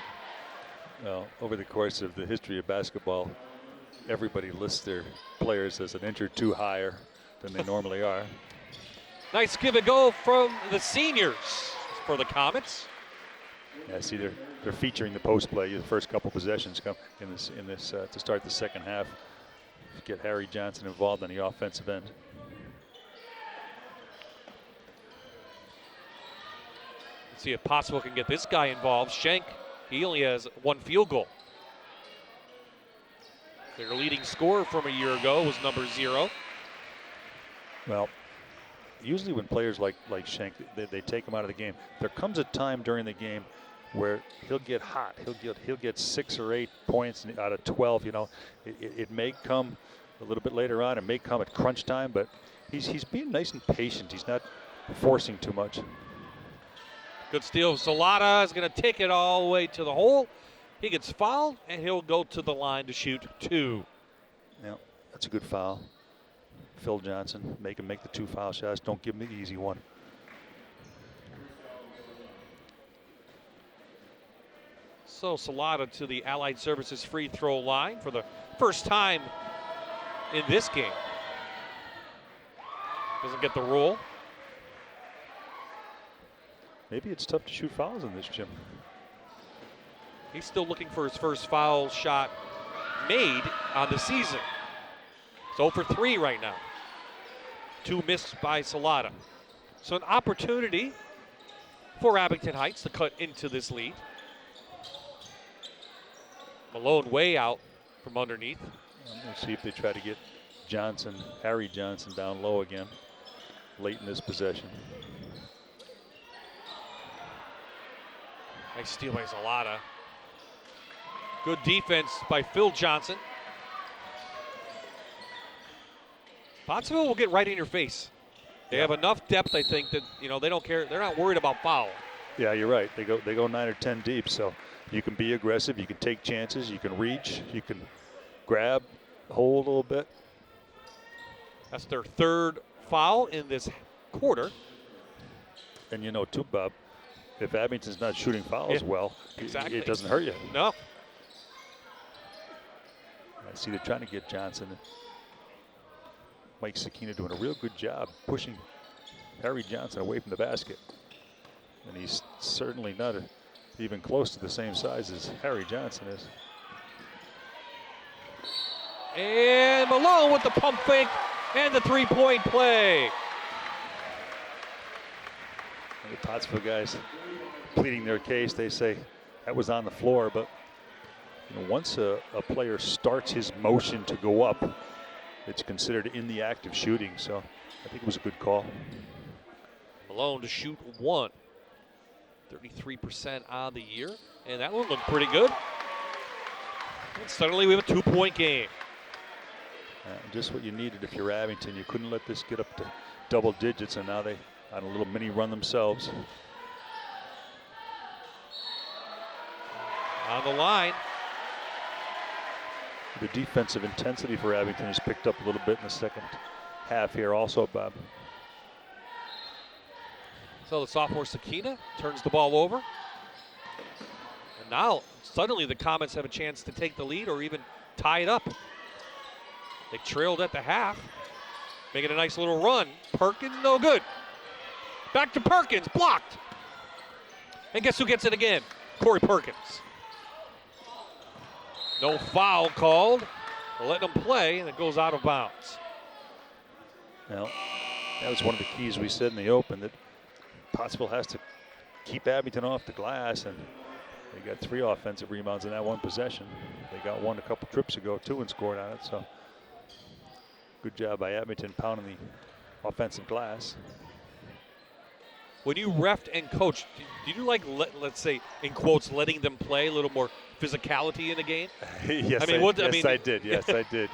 Well, over the course of the history of basketball, everybody lists their players as an inch or two higher than they normally are. Nice give and go from the seniors for the Comets. Yeah, see, they're featuring the post play. The first couple possessions come in this to start the second half. Get Harry Johnson involved on the offensive end. Let's see if Pottsville can get this guy involved. Schenk, he only has 1 field goal. Their leading scorer from a year ago was number 0. Well, usually when players like Schenk, they take him out of the game. There comes a time during the game where he'll get hot. He'll get 6 or 8 points out of 12. It may come a little bit later on. It may come at crunch time, but he's being nice and patient. He's not forcing too much. Good steal. Salata is going to take it all the way to the hole. He gets fouled, and he'll go to the line to shoot 2. Yeah, that's a good foul. Phil Johnson, make him make the 2 foul shots. Don't give him the easy one. So Salata to the Allied Services free throw line for the first time in this game. Doesn't get the rule. Maybe it's tough to shoot fouls in this gym. He's still looking for his first foul shot made on the season. It's 0 for 3 right now. 2 missed by Salata. So an opportunity for Abington Heights to cut into this lead. Malone way out from underneath. Let's see if they try to get Harry Johnson down low again late in this possession. Nice steal by Salata. Good defense by Phil Johnson. Pottsville will get right in your face. They have enough depth, I think, that they don't care. They're not worried about foul. Yeah, you're right. They go 9 or 10 deep, so you can be aggressive. You can take chances. You can reach. You can grab, hold a little bit. That's their 3rd foul in this quarter. And you know, too, Bob, if Abington's not shooting fouls well, exactly. it doesn't hurt you. No. I see they're trying to get Johnson. Mike Sakina doing a real good job pushing Harry Johnson away from the basket. And he's certainly not even close to the same size as Harry Johnson is. And Malone with the pump fake and the three-point play. And the Pottsville guys pleading their case. They say that was on the floor, but you know, once a player starts his motion to go up, it's considered in the act of shooting. So I think it was a good call. Malone to shoot one. 33% on the year, and that one looked pretty good. And suddenly we have a 2-point game. Just what you needed if you're Abington. You couldn't let this get up to double digits, and now they on a little mini run themselves. On the line. The defensive intensity for Abington has picked up a little bit in the second half here also, Bob. So the sophomore Sakina turns the ball over. And now suddenly the Comets have a chance to take the lead or even tie it up. They trailed at the half, making a nice little run. Perkins, no good. Back to Perkins, blocked. And guess who gets it again? Corey Perkins. No foul called. They're letting him play, and it goes out of bounds. Well, that was one of the keys we said in the open, that Pottsville has to keep Abington off the glass, and they got 3 offensive rebounds in that one possession. They got one a couple trips ago, too, and scored on it. So good job by Abington pounding the offensive glass. When you refed and coached, did you like, let's say, in quotes, letting them play a little more physicality in the game? Yes, I mean, I did. Yes, I did.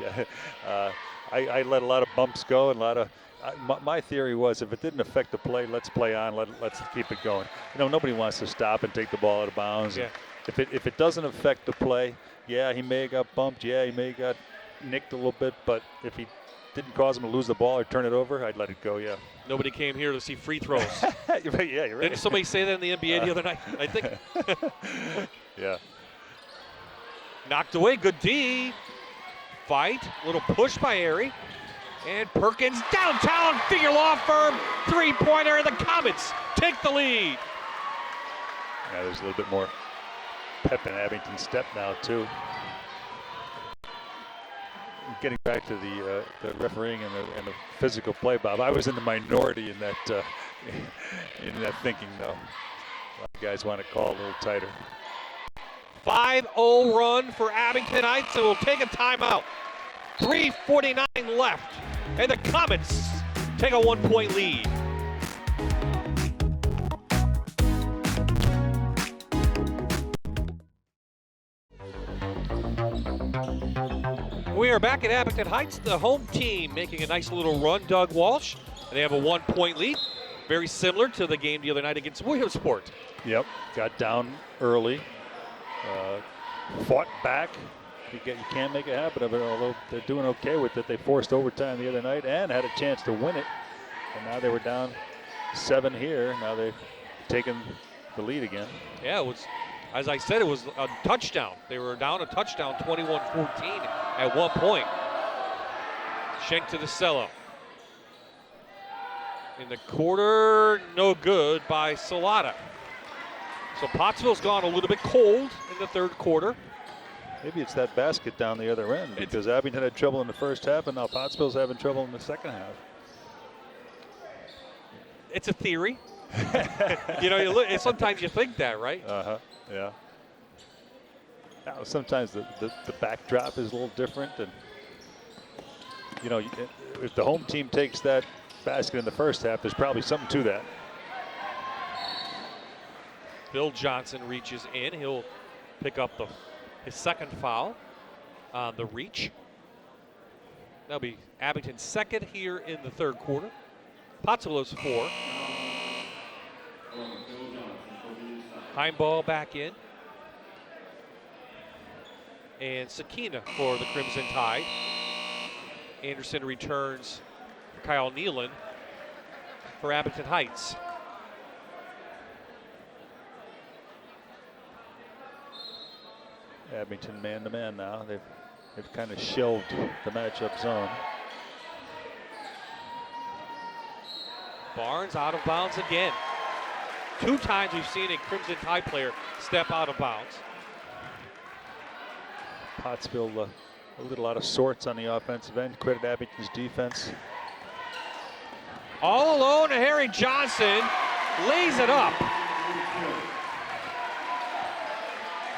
I let a lot of bumps go and a lot of. My theory was, if it didn't affect the play, let's play on. Let's keep it going. You know, nobody wants to stop and take the ball out of bounds. Yeah. If it doesn't affect the play, yeah, he may have got bumped. Yeah, he may have got nicked a little bit. But if he didn't cause him to lose the ball or turn it over, I'd let it go. Yeah. Nobody came here to see free throws. Yeah, you're right. Didn't somebody say that in the NBA the other night? I think. Yeah. Knocked away. Good D. Fight. Little push by Airy. And Perkins downtown. Figure Law Firm. Three-pointer. The Comets take the lead. Yeah, there's a little bit more pep in Abington's step now, too. Getting back to the refereeing and the physical play, Bob, I was in the minority in that thinking, though. A lot of guys want to call a little tighter. 5-0 run for Abington Heights, and we'll take a timeout. 3:49 left, and the Comets take a 1-point lead. We are back at Abington Heights, the home team making a nice little run, Doug Walsh. And they have a 1-point lead, very similar to the game the other night against Williamsport. Yep, got down early, fought back. You can't make a habit of it, although they're doing okay with it. They forced overtime the other night and had a chance to win it. And now they were down 7 here. Now they've taken the lead again. Yeah, it was, as I said, it was a touchdown. They were down a touchdown, 21-14 at one point. Schenk to the cello. In the quarter, no good by Salata. So Pottsville's gone a little bit cold in the third quarter. Maybe it's that basket down the other end, because Abington had trouble in the first half, and now Pottsville's having trouble in the second half. It's a theory. You know, sometimes you think that, right? Yeah. Now, sometimes the backdrop is a little different, and you know, if the home team takes that basket in the first half, there's probably something to that. Bill Johnson reaches in. He'll pick up his second foul on the reach. That'll be Abington's second here in the third quarter. Pottsville's 4. Heimball back in. And Sakina for the Crimson Tide. Anderson returns for Kyle Nealon for Abington Heights. Abington man-to-man now. They've kind of shelved the matchup zone. Barnes out of bounds again. 2 times we've seen a Crimson Tide player step out of bounds. Pottsville a little out of sorts on the offensive end. Credit Abington's defense. All alone, Harry Johnson lays it up.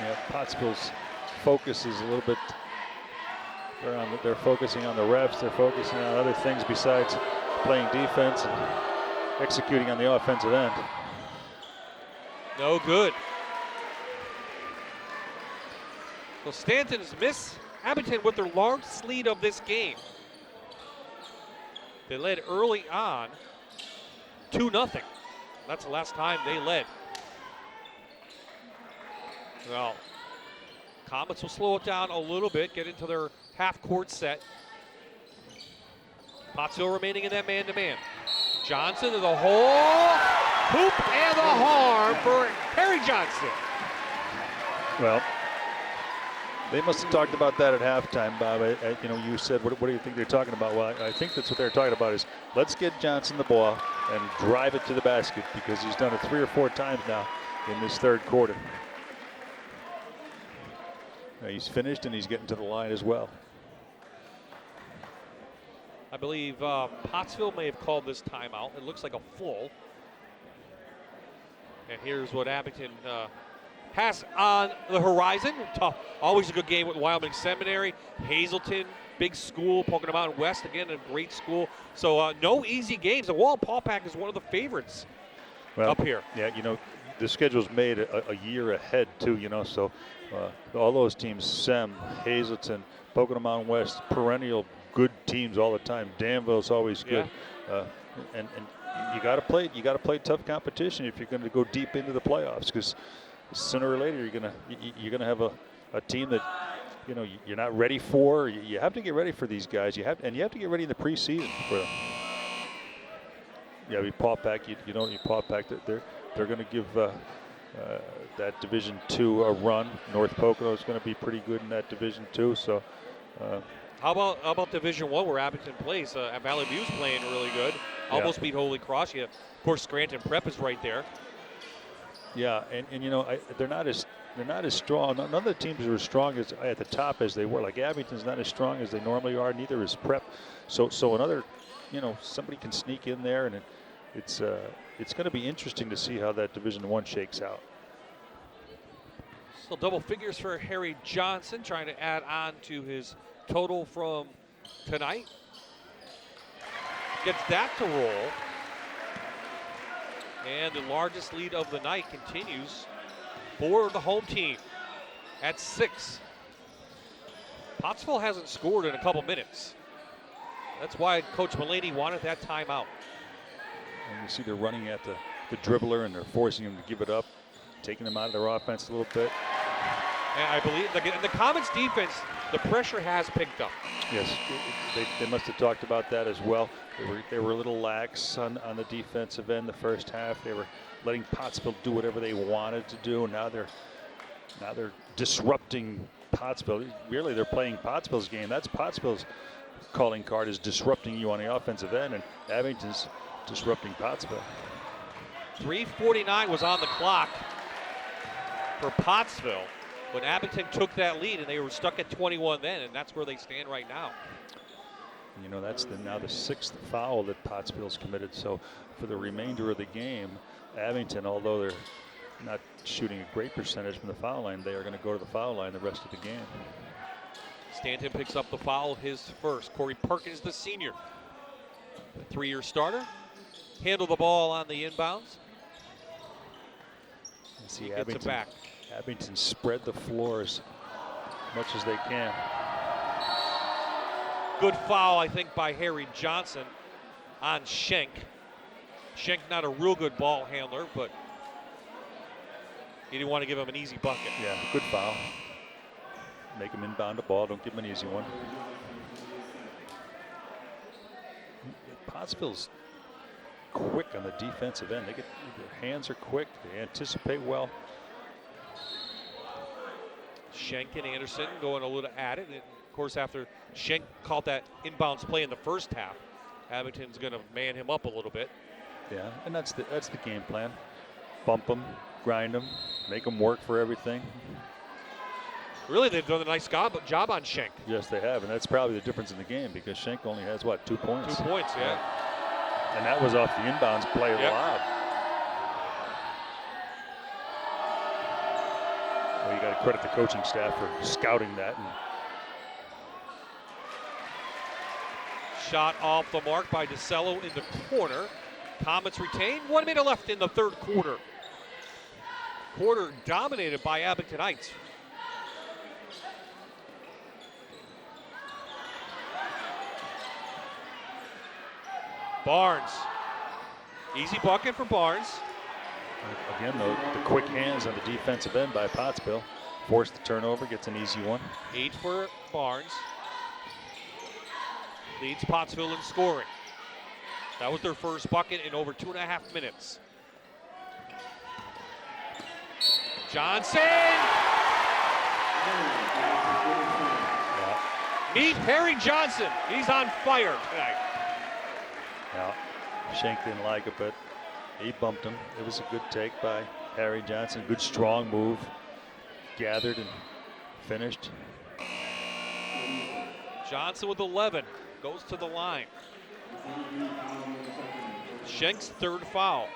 Yeah, Pottsville's focus is a little bit. They're focusing on the refs. They're focusing on other things besides playing defense and executing on the offensive end. No good. So Stanton's miss Abington with their largest lead of this game. They led early on 2-0. That's the last time they led. Well, Comets will slow it down a little bit, get into their half-court set. Pottsville remaining in that man-to-man. Johnson to the hole. Hoop and the harm for Harry Johnson. Well, they must have talked about that at halftime, Bob. You know, you said, what do you think they're talking about? Well, I think that's what they're talking about is let's get Johnson the ball and drive it to the basket, because he's done it 3 or 4 times now in this third quarter. Now he's finished and he's getting to the line as well. I believe Pottsville may have called this timeout. It looks like a full. And here's what Abington has on the horizon. Tough, always a good game with Wyoming Seminary. Hazleton, big school. Pocono Mountain West, again, a great school. So no easy games. The Paul Pack is one of the favorites up here. Yeah, you know, the schedule's made a year ahead too, you know, so all those teams, Sem, Hazleton, Pocono Mountain West, perennial good teams all the time. Danville's always good. Yeah. And you got to play tough competition if you're going to go deep into the playoffs, because sooner or later you're gonna have a team that, you know, you're not ready for. You have to get ready for these guys. You have to get ready in the preseason for them. Yeah, Paul Pack. You don't need Paul Pack. They're going to give that Division II a run. North Pocono is going to be pretty good in that Division II. So. How about Division I, where Abington plays? Valley View's playing really good. Almost beat Holy Cross. Yeah, of course, Scranton Prep is right there. Yeah, and you know, they're not as strong. None of the teams are as strong as at the top as they were. Like Abington's not as strong as they normally are. Neither is Prep. So another, you know, somebody can sneak in there, and it's going to be interesting to see how that Division I shakes out. So double figures for Harry Johnson, trying to add on to his total from tonight. Gets that to roll. And the largest lead of the night continues for the home team at 6. Pottsville hasn't scored in a couple minutes. That's why Coach Mulaney wanted that timeout. And you see they're running at the dribbler, and they're forcing him to give it up, taking them out of their offense a little bit. And I believe the Comets defense, the pressure has picked up. Yes, they must have talked about that as well. They were a little lax on the defensive end the first half. They were letting Pottsville do whatever they wanted to do, and now they're disrupting Pottsville. Really, they're playing Pottsville's game. That's Pottsville's calling card, is disrupting you on the offensive end, and Abington's disrupting Pottsville. 3:49 was on the clock for Pottsville when Abington took that lead, and they were stuck at 21 then, and that's where they stand right now. You know, that's now the 6th foul that Pottsville's committed. So for the remainder of the game, Abington, although they're not shooting a great percentage from the foul line, they are going to go to the foul line the rest of the game. Stanton picks up the foul, his first. Corey Perkins, the senior, the 3-year starter, handle the ball on the inbounds. See, he gets it back. Abington spread the floor as much as they can. Good foul, I think, by Harry Johnson on Schenk. Schenk not a real good ball handler, but he didn't want to give him an easy bucket. Yeah, good foul. Make him inbound the ball, don't give him an easy one. Pottsville's quick on the defensive end. Their hands are quick, they anticipate well. Schenk and Anderson going a little at it. And of course, after Schenk caught that inbounds play in the first half, Abington's going to man him up a little bit. Yeah, and that's the game plan. Bump him, grind him, make him work for everything. Really, they've done a nice job on Schenk. Yes, they have, and that's probably the difference in the game because Schenk only has, what, 2 points? 2 points, yeah. And that was off the inbounds play Yep. lob. Well, you got to credit the coaching staff for scouting that. And Shot off the mark by DeCello in the corner. Comets retain. 1 minute left in the third quarter. Quarter dominated by Abington Heights. Barnes. Easy bucket for Barnes. again, the quick hands on the defensive end by Pottsville. Forced the turnover, gets an easy one. 8 for Barnes. Leads Pottsville in scoring. That was their first bucket in over 2.5 minutes. Johnson! Yeah. Meet Harry Johnson. He's on fire tonight. Yeah. Schenk didn't like it, but he bumped him. It was a good take by Harry Johnson. Good strong move. Gathered and finished. Johnson with 11 goes to the line. Schenk's third foul.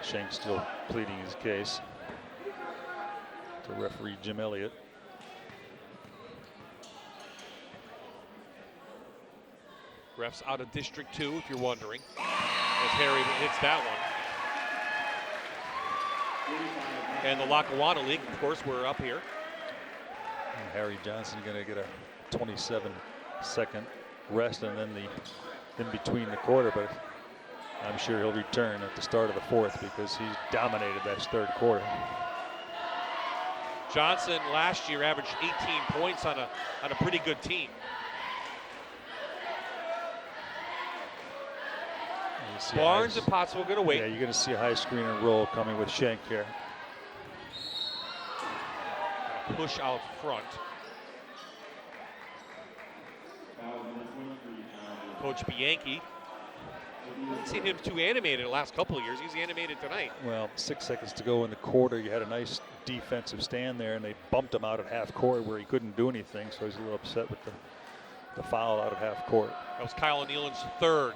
Schenk still pleading his case to referee Jim Elliott. Refs out of District 2, if you're wondering, as Harry hits that one. And the Lackawanna League, of course, we're up here. And Harry Johnson going to get a 27-second rest and then the in between the quarter, but I'm sure he'll return at the start of the fourth because he's dominated that third quarter. Johnson last year averaged 18 points on a pretty good team. Barnes and Pottsville going to wait. Yeah, you're going to see a high screen and roll coming with Schenk here. Push out front. Coach Bianchi. Haven't seen him too animated the last couple of years. He's animated tonight. Well, 6 seconds to go in the quarter. You had a nice defensive stand there, and they bumped him out at half court where he couldn't do anything, so he's a little upset with the foul out of half court. That was Kyle Nealon's third.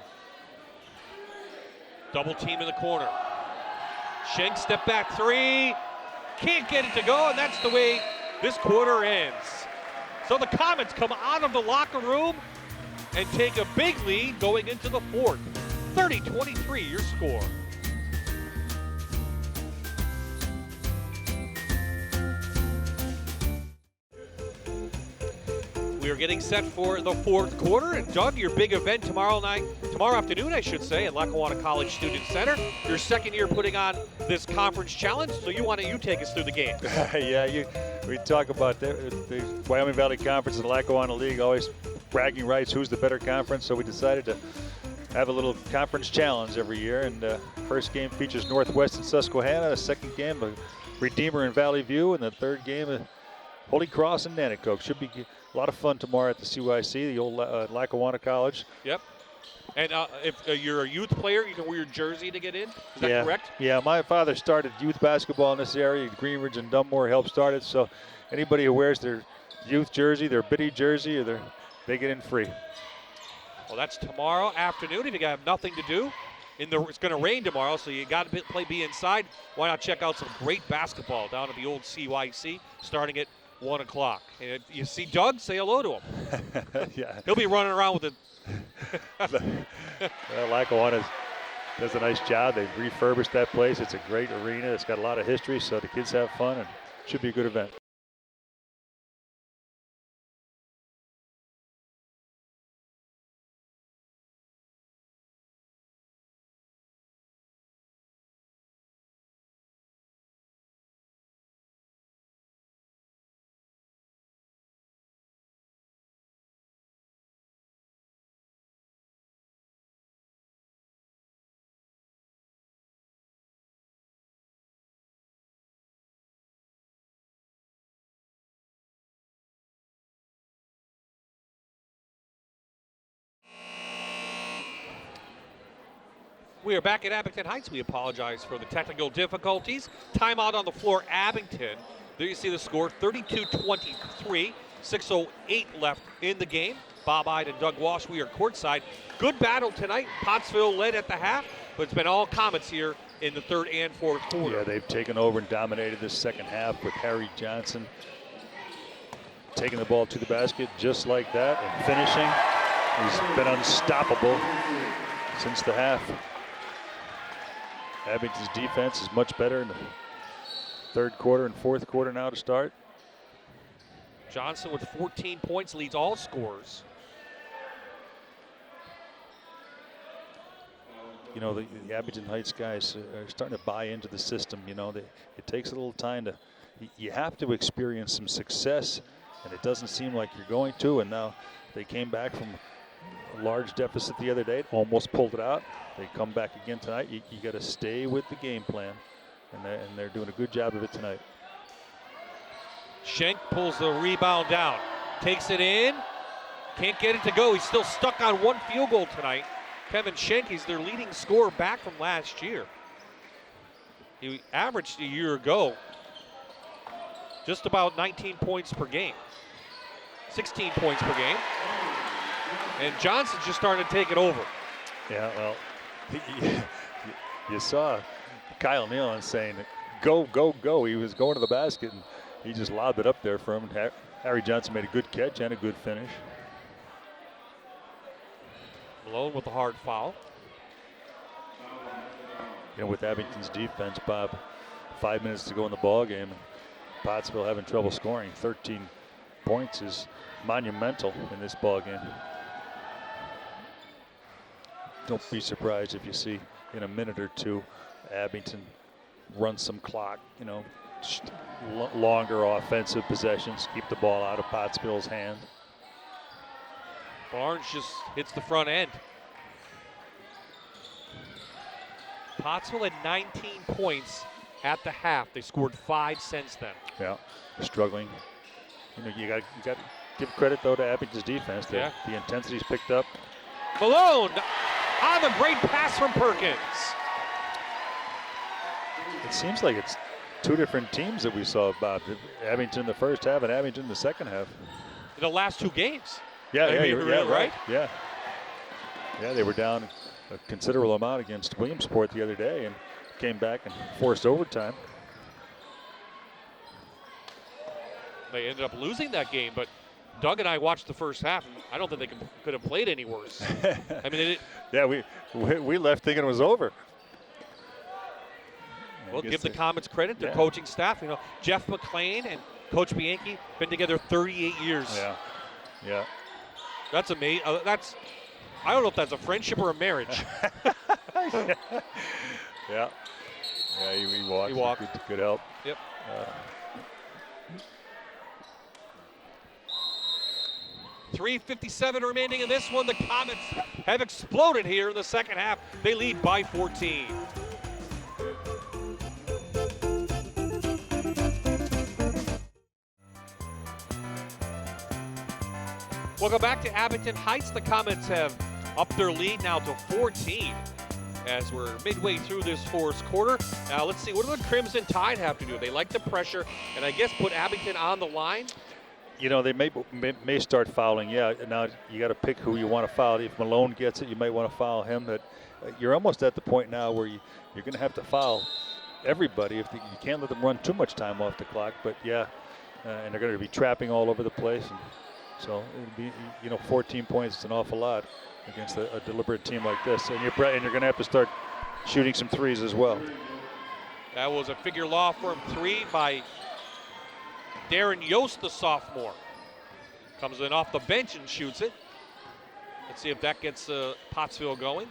Double team in the corner. Schenk step back three. Can't get it to go, and that's the way this quarter ends. So the Comets come out of the locker room and take a big lead going into the fourth. 30-23 your score. We are getting set for the fourth quarter. And Doug, your big event tomorrow afternoon, I should say, at Lackawanna College Student Center. Your second year putting on this conference challenge, so you take us through the game. Yeah, we talk about the Wyoming Valley Conference and the Lackawanna League, always bragging rights, who's the better conference. So we decided to have a little conference challenge every year. And first game features Northwest and Susquehanna. The second game, Redeemer and Valley View. And the third game, Holy Cross and Nanticoke. Should be a lot of fun tomorrow at the CYC, the old Lackawanna College. Yep. And if you're a youth player, you can wear your jersey to get in. Is that correct? Yeah, my father started youth basketball in this area. Greenridge and Dunmore helped start it. So anybody who wears their youth jersey, their Biddy jersey, or they get in free. Well, that's tomorrow afternoon. If you have nothing to do, it's going to rain tomorrow, so you got to be inside. Why not check out some great basketball down at the old CYC, starting at 1 o'clock. And if you see Doug, say hello to him. Yeah. He'll be running around with it. Well, Lackawanna does a nice job. They've refurbished that place. It's a great arena. It's got a lot of history, so the kids have fun, and should be a good event. We are back at Abington Heights. We apologize for the technical difficulties. Timeout on the floor, Abington. There you see the score, 32-23, 6:08 left in the game. Bob Ide and Doug Walsh, we are courtside. Good battle tonight. Pottsville led at the half, but it's been all Comets here in the third and fourth quarter. Yeah, they've taken over and dominated this second half with Harry Johnson taking the ball to the basket just like that and finishing. He's been unstoppable since the half. Abington's defense is much better in the third quarter and fourth quarter now to start. Johnson with 14 points leads all scorers. You know, the Abington Heights guys are starting to buy into the system. You know, it takes a little time to, you have to experience some success, and it doesn't seem like you're going to. And now they came back from a large deficit the other day, almost pulled it out. They come back again tonight. You got to stay with the game plan, and they're doing a good job of it tonight. Schenk pulls the rebound down, takes it in, can't get it to go. He's still stuck on one field goal tonight. Kevin Schenk, he's their leading scorer back from last year. He averaged a year ago just about 19 points per game, 16 points per game. And Johnson's just starting to take it over. Yeah, well, you saw Kyle Nealon saying, go, go, go. He was going to the basket, and he just lobbed it up there for him. Harry Johnson made a good catch and a good finish. Malone with a hard foul. You know, with Abington's defense, Bob, 5 minutes to go in the ball game, and Pottsville having trouble scoring. 13 points is monumental in this ball game. Don't be surprised if you see in a minute or two Abington run some clock, you know, longer offensive possessions, keep the ball out of Pottsville's hand. Barnes just hits the front end. Pottsville had 19 points at the half. They scored 5 since then. Yeah, struggling. You know, you got to give credit though to Abington's defense. Yeah. The intensity's picked up. Malone on a great pass from Perkins. It seems like it's two different teams that we saw, Bob. Abington in the first half and Abington in the second half. In the last 2 games. Yeah, right? Yeah. Yeah, they were down a considerable amount against Williamsport the other day and came back and forced overtime. They ended up losing that game, but Doug and I watched the first half, and I don't think they could have played any worse. I mean, yeah, we left thinking it was over. Well, give the Comets credit, their coaching staff. You know, Jeff McClain and Coach Bianchi been together 38 years. Yeah. That's amazing. I don't know if that's a friendship or a marriage. Yeah, he walked. He walked. Good help. Yep. 3:57 remaining in this one. The Comets have exploded here in the second half. They lead by 14. Welcome back to Abington Heights. The Comets have upped their lead now to 14 as we're midway through this fourth quarter. Now let's see, what do the Crimson Tide have to do? They like the pressure and I guess put Abington on the line. You know, they may start fouling. Yeah, now you got to pick who you want to foul. If Malone gets it, you might want to foul him. But you're almost at the point now where you're going to have to foul everybody. You can't let them run too much time off the clock. But yeah, and they're going to be trapping all over the place. And so it'll be, 14 points is an awful lot against a deliberate team like this. And you're going to have to start shooting some threes as well. That was a figure law firm 3 by Darren Yost, the sophomore. Comes in off the bench and shoots it. Let's see if that gets Pottsville going.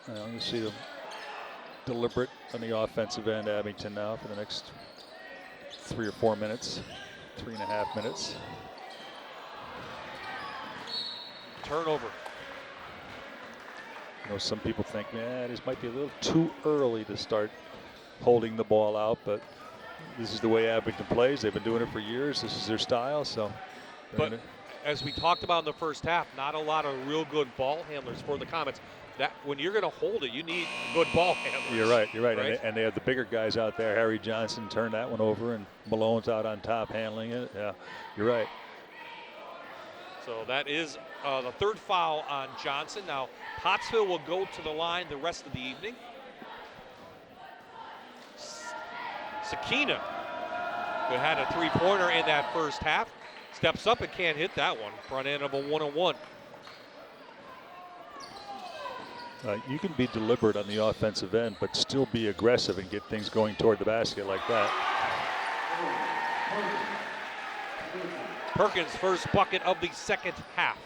You see them deliberate on the offensive end, Abington now for the next 3 or 4 minutes, 3.5 minutes. Turnover. Some people think, man, this might be a little too early to start holding the ball out, but this is the way Abington plays. They've been doing it for years. This is their style. So, but as we talked about in the first half, not a lot of real good ball handlers for the Comets. That when you're going to hold it, you need good ball handlers. You're right. And they have the bigger guys out there. Harry Johnson turned that one over, and Malone's out on top handling it. Yeah, you're right. So that is the third foul on Johnson. Now, Pottsville will go to the line the rest of the evening. Sakina, who had a three-pointer in that first half, steps up and can't hit that one. Front end of a one-on-one. You can be deliberate on the offensive end, but still be aggressive and get things going toward the basket like that. Perkins' first bucket of the second half.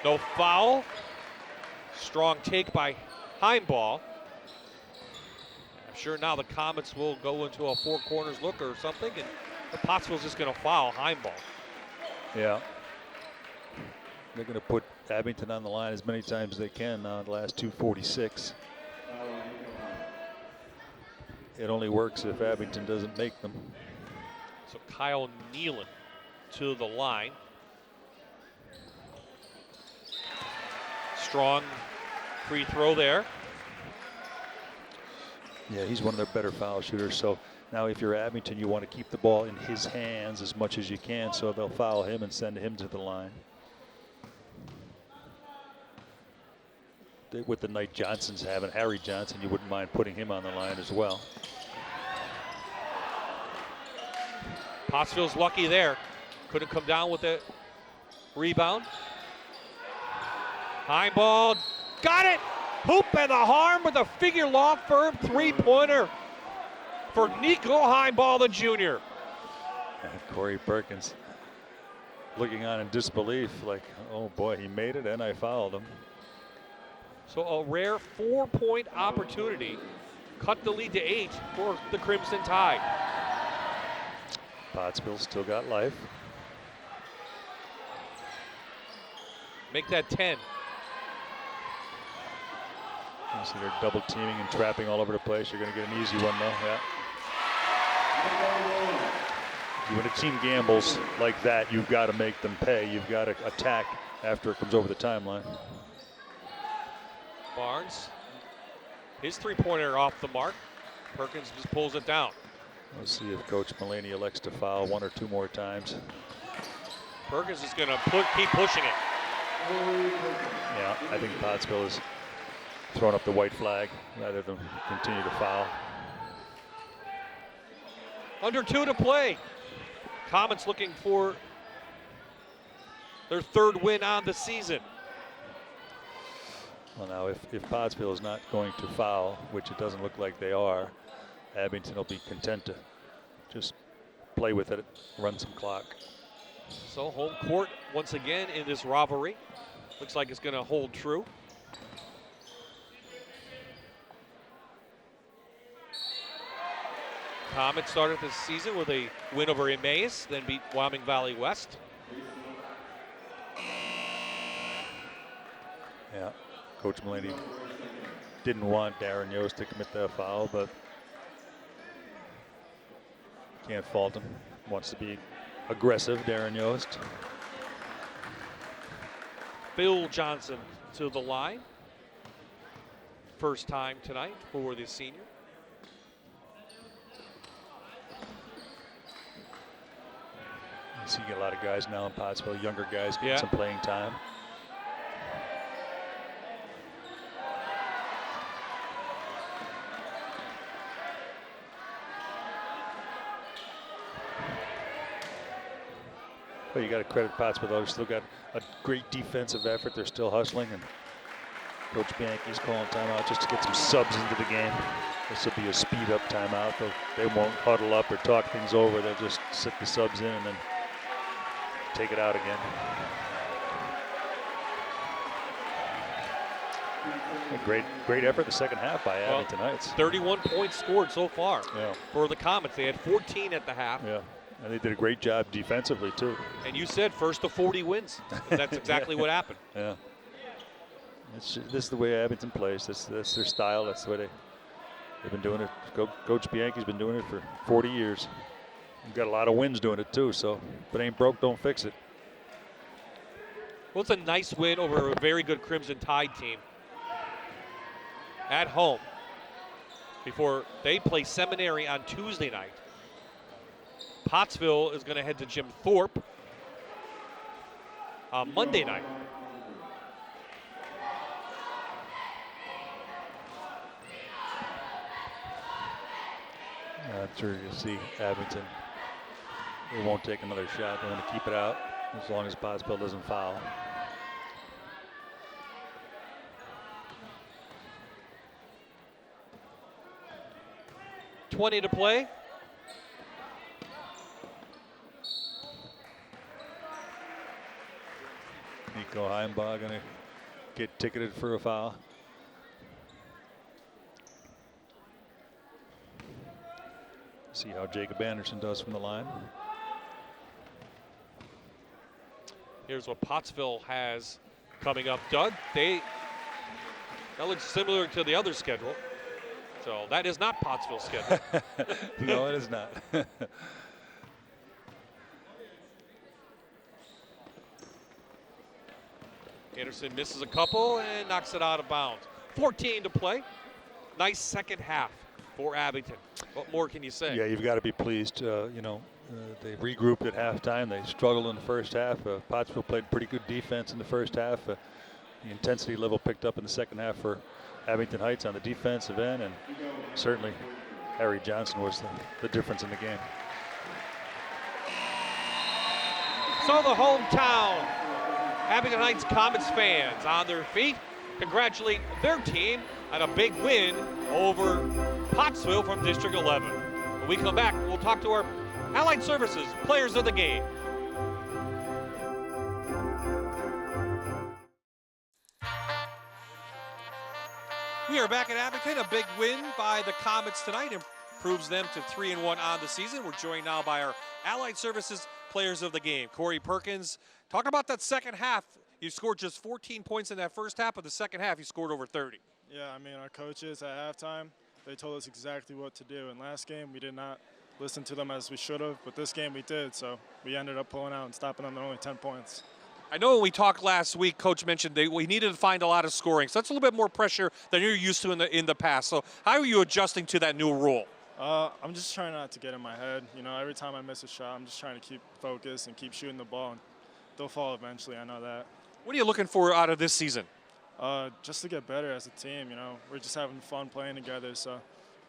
No foul. Strong take by Heimball. I'm sure now the Comets will go into a four corners look or something, and Pottsville's just going to foul Heimball. Yeah. They're going to put Abington on the line as many times as they can now in the last 2:46. It only works if Abington doesn't make them. So Kyle Nealon to the line. Strong free throw there. Yeah, he's one of their better foul shooters. So now if you're Abington, you want to keep the ball in his hands as much as you can, so they'll foul him and send him to the line. With the night Johnson's having, Harry Johnson, you wouldn't mind putting him on the line as well. Pottsville's lucky there. Couldn't come down with the rebound. High ball, got it! Hoop and the harm with a figure law firm three-pointer for Nico Heimball, the junior. And Corey Perkins looking on in disbelief, like, oh boy, he made it and I fouled him. So a rare 4-point opportunity. Cut the lead to 8 for the Crimson Tide. Pottsville still got life. Make that 10. You see they're double teaming and trapping all over the place. You're going to get an easy one though. Yeah. When a team gambles like that, you've got to make them pay. You've got to attack after it comes over the timeline. Barnes, his three-pointer off the mark. Perkins just pulls it down. Let's see if Coach Mulaney elects to foul one or two more times. Perkins is going to keep pushing it. Yeah, I think Pottsville is throwing up the white flag rather than continue to foul. Under 2 to play. Comets looking for their third win on the season. Well, now if Pottsville is not going to foul, which it doesn't look like they are, Abington will be content to just play with it, run some clock. So home court once again in this rivalry. Looks like it's going to hold true. Comets started this season with a win over Emmaus, then beat Wyoming Valley West. Yeah, Coach Mulaney didn't want Darren Yost to commit that foul, but can't fault him. Wants to be aggressive, Darren Yost. Phil Johnson to the line. First time tonight for the senior. You see a lot of guys now in Pottsville, younger guys getting some playing time. But you got to credit Pottsville, though. They've still got a great defensive effort. They're still hustling, and Coach Bianchi's calling timeout just to get some subs into the game. This will be a speed-up timeout. They won't huddle up or talk things over. They'll just sit the subs in and then take it out again. A great effort the second half by Abington Heights. 31 points scored so far for the Comets. They had 14 at the half. Yeah, and they did a great job defensively too. And you said first to 40 wins. That's exactly what happened. Yeah. This is the way Abington plays. That's their style. That's the way they've been doing it. Coach Bianchi's been doing it for 40 years. You've got a lot of wins doing it too, so if it ain't broke, don't fix it. Well, it's a nice win over a very good Crimson Tide team at home before they play Seminary on Tuesday night. Pottsville is going to head to Jim Thorpe on Monday night. I'm sure you'll see Abington. They won't take another shot. They want to keep it out as long as Pottsville doesn't foul. .20 to play. Nico Heimbaugh going to get ticketed for a foul. See how Jacob Anderson does from the line. Here's what Pottsville has coming up. Doug, that looks similar to the other schedule. So that is not Pottsville's schedule. No, it is not. Anderson misses a couple and knocks it out of bounds. 14 to play. Nice second half for Abington. What more can you say? Yeah, you've got to be pleased. They regrouped at halftime. They struggled in the first half. Pottsville played pretty good defense in the first half. The intensity level picked up in the second half for Abington Heights on the defensive end, and certainly Harry Johnson was the difference in the game. So the hometown Abington Heights Comets fans on their feet congratulate their team on a big win over Pottsville from District 11. When we come back, we'll talk to our Allied Services players of the game. We are back at Abington. A big win by the Comets tonight improves them to 3-1 on the season. We're joined now by our Allied Services players of the game. Corey Perkins, talk about that second half. You scored just 14 points in that first half, but the second half you scored over 30. Yeah, I mean, our coaches at halftime, they told us exactly what to do. In last game, we did not listen to them as we should have, but this game we did, so we ended up pulling out and stopping them at only 10 points. I know when we talked last week, Coach mentioned we needed to find a lot of scoring. So that's a little bit more pressure than you're used to in the past. So how are you adjusting to that new rule? I'm just trying not to get in my head. You know, every time I miss a shot, I'm just trying to keep focused and keep shooting the ball. And they'll fall eventually, I know that. What are you looking for out of this season? Just to get better as a team, you know. We're just having fun playing together, so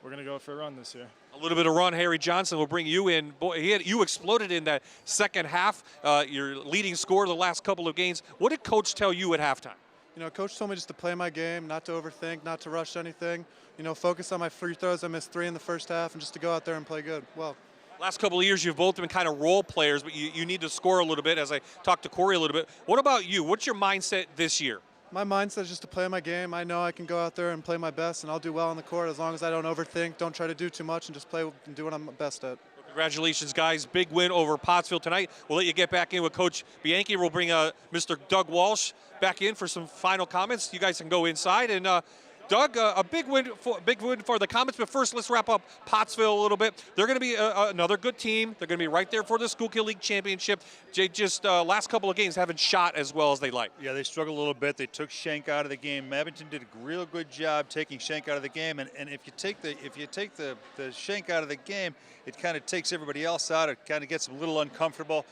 we're going to go for a run this year. A little bit of run. Harry Johnson will bring you in. Boy, you exploded in that second half. Your leading scorer the last couple of games. What did Coach tell you at halftime? You know, Coach told me just to play my game, not to overthink, not to rush anything. You know, focus on my free throws. I missed 3 in the first half, and just to go out there and play good. Well, last couple of years, you've both been kind of role players, but you need to score a little bit, as I talked to Corey a little bit. What about you? What's your mindset this year? My mindset is just to play my game. I know I can go out there and play my best, and I'll do well on the court as long as I don't overthink, don't try to do too much, and just play and do what I'm best at. Well, congratulations, guys. Big win over Pottsville tonight. We'll let you get back in with Coach Bianchi. We'll bring Mr. Doug Walsh back in for some final comments. You guys can go inside. And Doug, a big win for the Comets. But first, let's wrap up Pottsville a little bit. They're going to be another good team. They're going to be right there for the Schuylkill League Championship. They just last couple of games haven't shot as well as they like. Yeah, they struggled a little bit. They took Schenk out of the game. Abington did a real good job taking Schenk out of the game. And if you take the Schenk out of the game, it kind of takes everybody else out. It kind of gets them a little uncomfortable.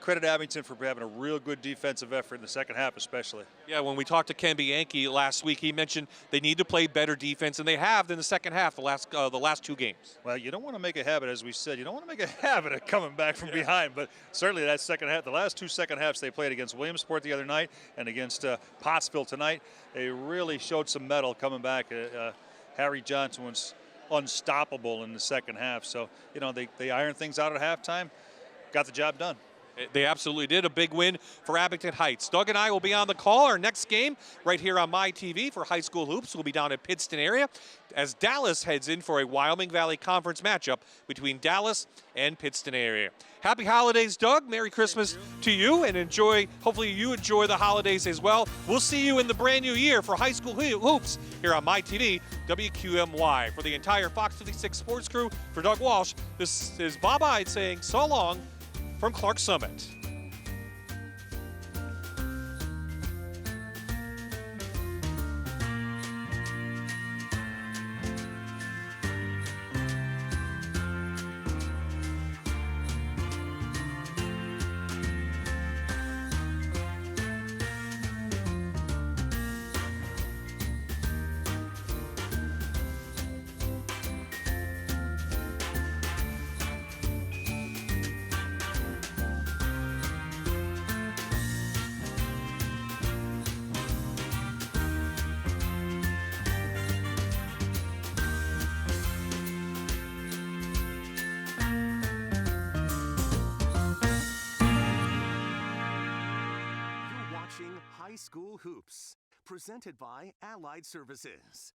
Credit Abington for having a real good defensive effort in the second half, especially. Yeah, when we talked to Ken Bianchi last week, he mentioned they need to play better defense, and they have in the second half, the last 2 games. Well, you don't want to make a habit, as we said. You don't want to make a habit of coming back from behind, but certainly that second half, the last 2 second halves they played against Williamsport the other night and against Pottsville tonight, they really showed some mettle coming back. Harry Johnson was unstoppable in the second half. So, you know, they ironed things out at halftime, got the job done. They absolutely did. A big win for Abington Heights. Doug and I will be on the call. Our next game right here on my TV for high school hoops will be down at Pittston area as Dallas heads in for a Wyoming Valley Conference matchup between Dallas and Pittston area. Happy holidays, Doug. Merry Christmas to you, and hopefully you enjoy the holidays as well. We'll see you in the brand new year for high school hoops here on my TV, WQMY. For the entire Fox 56 sports crew, for Doug Walsh, this is Bob Ide saying so long from Clark Summit. High School Hoops, presented by Allied Services.